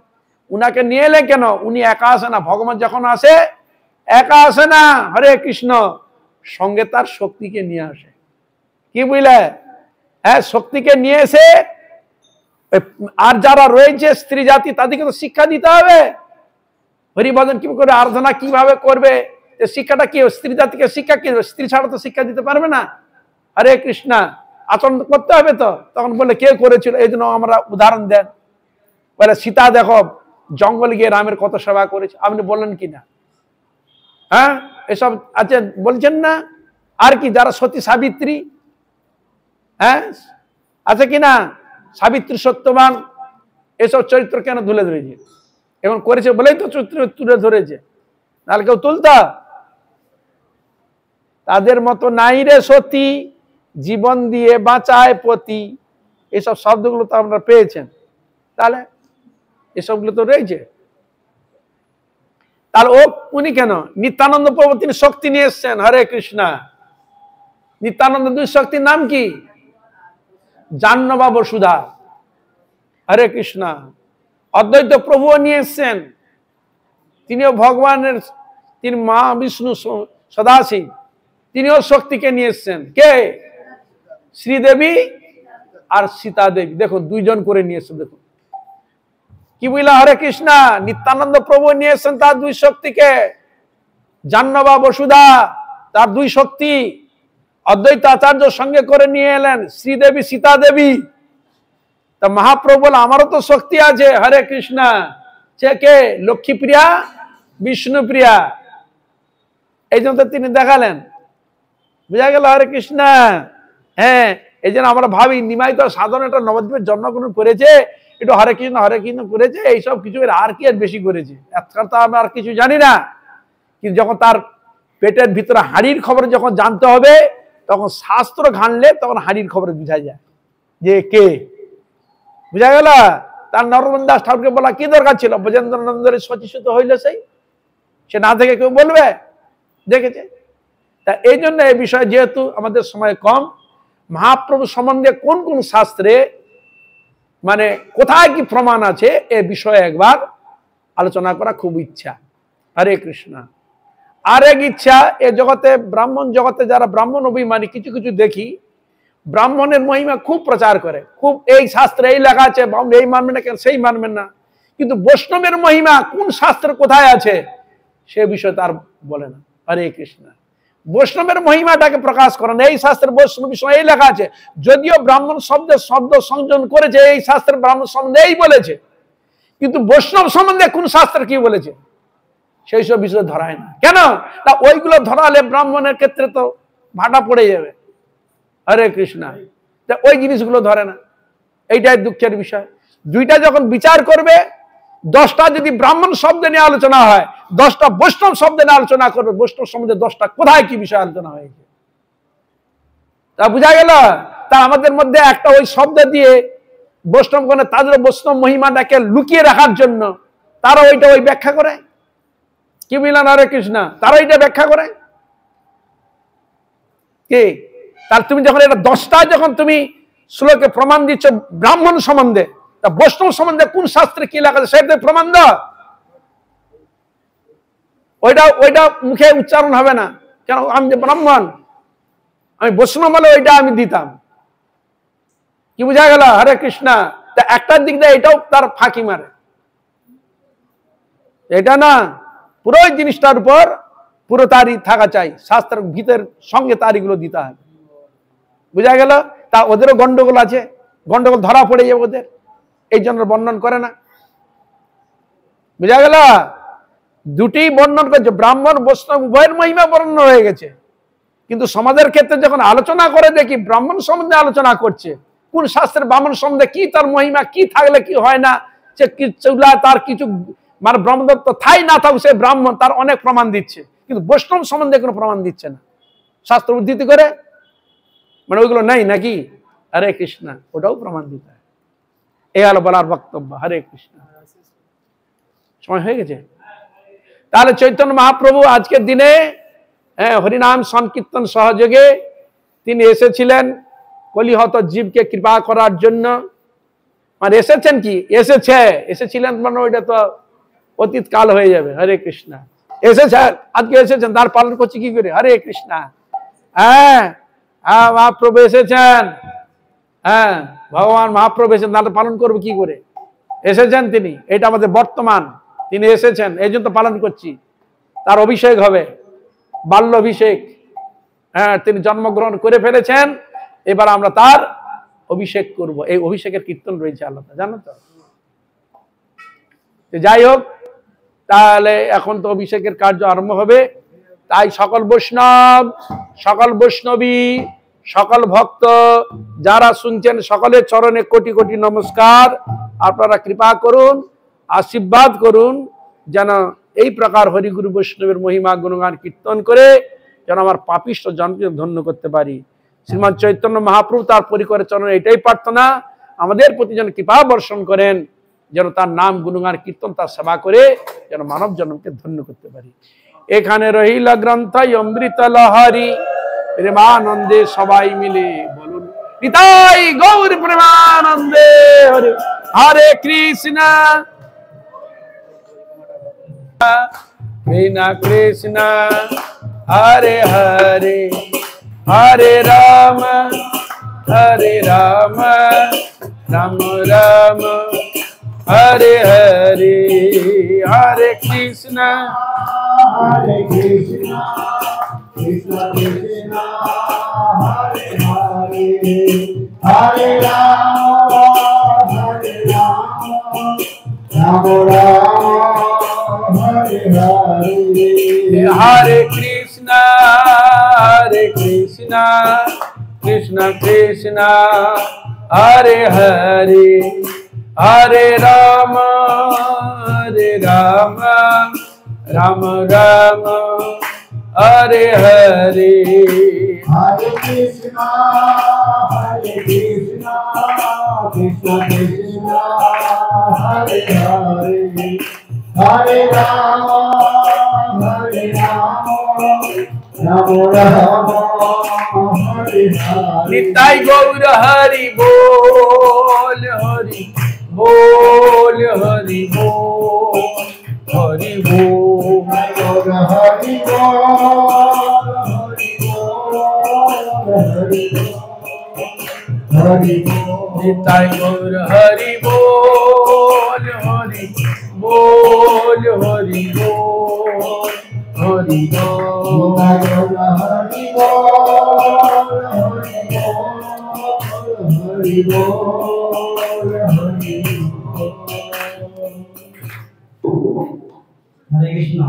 উনাকে নিয়ে এলে কেন? উনি একা আসে না, ভগবান যখন আসে একা আসে না। হরে কৃষ্ণ। সঙ্গে তার শক্তিকে নিয়ে আসে। কি বুঝলে? হ্যাঁ, শক্তিকে নিয়ে এসে আর যারা রয়েছে স্ত্রী জাতি তাদেরকে তো শিক্ষা দিতে হবে, হরিভজন কি করে, আরাধনা কিভাবে করবে, শিক্ষাটা কি স্ত্রী জাতিকে শিক্ষা কি, স্ত্রী ছাড়া তো শিক্ষা দিতে পারবে না। হরে কৃষ্ণা, আচরণ করতে হবে তো। তখন বলে কে করেছিল, এই জন্য আমরা উদাহরণ দেন, বলে সীতা দেখো জঙ্গল গিয়ে রামের কত সেবা করেছে, আপনি বললেন কিনা? হ্যাঁ, এসব আছে বলছেন না? আর কি যারা সতী সাবিত্রী, হ্যাঁ আছে কিনা, সাবিত্রী সত্যবান, এসব চরিত্র কেন তুলে ধরেছে? এখন করেছে বলেই তো চরিত্র তুলে ধরেছে, নাহলে কেউ তুলতা? তাদের মতো নাই রে সতী, জীবন দিয়ে বাঁচায় পতি, এসব শব্দগুলো তো আপনারা পেয়েছেন। তাহলে এসবগুলো তো রয়েছে। তাহলে উনি কেন? নিত্যানন্দ প্রভু তিনি শক্তি নিয়ে এসছেন। হরে কৃষ্ণা। নিত্যানন্দ দুই শক্তির নাম কি? জাহ্নবা বসুধা। হরে কৃষ্ণা। অদ্বৈত প্রভুও নিয়ে এসছেন, তিনিও ভগবানের, তিনি মা বিষ্ণু সদাশিব, তিনিও শক্তিকে নিয়ে এসছেন। কে? শ্রীদেবী আর সীতা দেবী। দেখো দুইজন করে নিয়ে এসছেন। দেখো কি বুঝলা? হরে কৃষ্ণা। নিত্যানন্দ প্রভু নিয়ে এসছেন তার দুই শক্তিকে, জাহ্নবা বসুধা তার দুই শক্তি, অদ্বৈত আচার্য সঙ্গে করে নিয়ে এলেন শ্রীদেবী সীতা দেবী। তা মহাপ্রভু বলে আমারও তো শক্তি আছে। হরে কৃষ্ণা। সে কে? লক্ষ্মীপ্রিয়া, বিষ্ণুপ্রিয়া। এই জন্য তিনি দেখালেন। বুঝা গেল? হরে কৃষ্ণা। হ্যাঁ, এই জন্য আমরা ভাবি নিমাই তো সাধারণ একটা নবদ্বীপের জন্মগ্রহণ করেছে, একটু হরে কৃষ্ণ করেছে, এইসব কিছু আর কি আর বেশি করেছে, এতকার তো আমি আর কিছু জানি না। কিন্তু যখন তার পেটের ভিতরে হাড়ির খবর যখন জানতে হবে, তখন শাস্ত্র ঘানলে তখন হাড়ির খবর বুঝা যায় যে কে। বুঝা গেল? তার নরোত্তম দাস ঠাকুরকে বলা কি দরকার ছিল? ব্রজেন্দ্রনন্দের সচিসূত হইল সেই, সে না দেখে কেউ বলবে? দেখেছে। তা এই জন্য এই বিষয়ে যেহেতু আমাদের সময় কম, মহাপ্রভু সম্বন্ধে কোন কোন শাস্ত্রে মানে কোথায় কি প্রমাণ আছে এ বিষয়ে একবার আলোচনা করা খুব ইচ্ছা। হরে কৃষ্ণ। আর এক ইচ্ছা, এ জগতে ব্রাহ্মণ জগতে যারা ব্রাহ্মণ অভিমানী কিছু কিছু দেখি, ব্রাহ্মণের মহিমা খুব প্রচার করে, খুব এই শাস্ত্রে এই লেখা আছে, এই মানবেন না কেন, সেই মানবেন না। কিন্তু বৈষ্ণবের মহিমা কোন শাস্ত্র কোথায় আছে সে বিষয়ে তার বলে না। হরে কৃষ্ণ। বৈষ্ণবের মহিমাটাকে প্রকাশ করেন, এই শাস্ত্রের বৈষ্ণব বিষয় এই লেখা আছে, যদিও ব্রাহ্মণ শব্দের শব্দ সংযোজন করেছে এই শাস্ত্রের ব্রাহ্মণ সম্বন্ধে এই বলেছে, কিন্তু বৈষ্ণব সম্বন্ধে কোন শাস্ত্র কি বলেছে সেই সব বিষয় ধরায় না। কেন? তা ওইগুলো ধরালে ব্রাহ্মণের ক্ষেত্রে তো ভাটা পড়ে যাবে। হরে কৃষ্ণ। ওই জিনিসগুলো ধরে না, এইটাই দুঃখের বিষয়। দুইটা যখন বিচার করবে, 10টা যদি ব্রাহ্মণ শব্দ নিয়ে আলোচনা হয়, 10টা বৈষ্ণব শব্দ নিয়ে আলোচনা করবে, বৈষ্ণব সম্বন্ধে 10টা কোথায় কি বিষয় আলোচনা হয়েছে তা বুঝা গেল। তা আমাদের মধ্যে একটা ওই শব্দ দিয়ে বৈষ্ণব গণে তাদের বৈষ্ণব মহিমাটাকে লুকিয়ে রাখার জন্য তারা ওইটা ওই ব্যাখ্যা করে। কি বুঝলেন? হরে কৃষ্ণ। তারা ওইটা ব্যাখ্যা করে কি? তার তুমি যখন এটা 10টা যখন তুমি শ্লোকে প্রমাণ দিচ্ছ ব্রাহ্মণ সম্বন্ধে, তা বৈষ্ণব সম্বন্ধে কোন শাস্ত্রে কি লেখা আছে সেটা প্রমাণ দাও। ওইটা মুখে উচ্চারণ হবে না। কেন? আমি যে ব্রাহ্মণ, আমি বৈষ্ণব বলে ওইটা আমি দিতাম। কি বুঝা গেল? হরে কৃষ্ণ। তা একটার দিক দিয়ে এটাও তার ফাঁকি মারে, এটা না, পুরো জিনিসটার উপর পুরো তারি থাকা চাই, শাস্ত্রের ভিতরের সঙ্গে তারিগুলো দিতে হবে। বুঝা গেল? তা ওদেরও গন্ডগোল আছে, গন্ডগোল ধরা পড়ে যাবে ওদের, এই জন্য বর্ণন করে না। বুঝা গেল? দুটি বর্ণন করছে, ব্রাহ্মণ বৈষ্ণব উভয়ের মহিমা বর্ণন হয়ে গেছে, কিন্তু সমাজের ক্ষেত্রে যখন আলোচনা করে দেখি ব্রাহ্মণ সম্বন্ধে আলোচনা করছে, কোন শাস্ত্রের ব্রাহ্মণ সম্বন্ধে কি তার মহিমা, কি থাকলে কি হয় না, সে চুলা তার কিছু মানে ব্রহ্মদত্ত থাই না থাকুক, সে ব্রাহ্মণ তার অনেক প্রমাণ দিচ্ছে, কিন্তু বৈষ্ণব সম্বন্ধে কোনো প্রমাণ দিচ্ছে না, শাস্ত্র উদ্ধৃতি করে, মানে ওইগুলো নেই নাকি? হরে কৃষ্ণ। ওটাও প্রমাণ দিতে হয়। এই হলো বলার বক্তব্য। হরে কৃষ্ণ। সময় হয়ে গেছে। তাহলে চৈতন্য মহাপ্রভু আজকের দিনে হরিনাম সংকীর্তন সহযোগে তিনি এসেছিলেন কলিহত জীবকে কৃপা করার জন্য। মানে এসেছেন কি? এসেছিলেন মানে ওইটা তো অতীত কাল হয়ে যাবে। হরে কৃষ্ণ। এসেছেন, আজকে এসেছেন, তার পালন করছি কি করে? হরে কৃষ্ণ। হ্যাঁ হ্যাঁ, মহাপ্রভু এসেছেন। হ্যাঁ, ভগবান মহাপ্রভু এসেছেন, তাহলে পালন করবো কি করে? এসেছেন তিনি, এটা আমাদের বর্তমান, তিনি এসেছেন, এই জন্য তো পালন করছি। তার অভিষেক হবে, বাল্য অভিষেক। হ্যাঁ, তিনি জন্মগ্রহণ করে ফেলেছেন, এবার আমরা তার অভিষেক করব। এই অভিষেকের কীর্তন রয়েছে আলাদা, জানো তো। যাই হোক, তাহলে এখন তো অভিষেকের কার্য আরম্ভ হবে। তাই সকল বৈষ্ণব, সকল বৈষ্ণবী, সকল ভক্ত যারা শুনছেন, সকলের চরণে কোটি কোটি নমস্কার। আপনারা কৃপা করুন, আশীর্বাদ করুন, যেন এই প্রকার হরিগুরু বৈষ্ণবের মহিমা গুণগান কীর্তন করে যেন আমার পাপিষ্ঠ জনকে ধন্য করতে পারি। শ্রীমান চৈতন্য মহাপ্রভু তার পরিকরের চরণে এটাই প্রার্থনা, আমাদের প্রতি যেন কৃপা বর্ষণ করেন, যেন তার নাম গুণগান কীর্তন, তার সেবা করে যেন মানব জন্মকে ধন্য করতে পারি। এখানে রহিল গ্রন্থ অমৃত লহরী, প্রেমানন্দে সবাই মিলে বলুন নিতাই গৌর প্রেমানন্দে হরে। হরে কৃষ্ণ কৃষ্ণ কৃষ্ণ হরে হরে, হরে রাম রাম রাম হরে হরে। হরে কৃষ্ণ কৃষ্ণ কৃষ্ণ হরে হরে, হরে রাম রাম রাম হরে হরে। হরে কৃষ্ণ কৃষ্ণ কৃষ্ণ হরে হরে, হরে রাম রাম রাম হরে হরে। হরে কৃষ্ণ কৃষ্ণ কৃষ্ণ হরে হরে, হরে রাম রাম রাম হরে হরে। নিতাই গৌর হরি বল, হরি বল, হরি বল, হরি বল। হরি বল, হরি বল, হরি বল, হরি বল। নিতাই গৌর হরি বল, হরি বল, হরি বল, হরি বল। হরি বল, হরি বল, হরি বল। হরে কৃষ্ণ।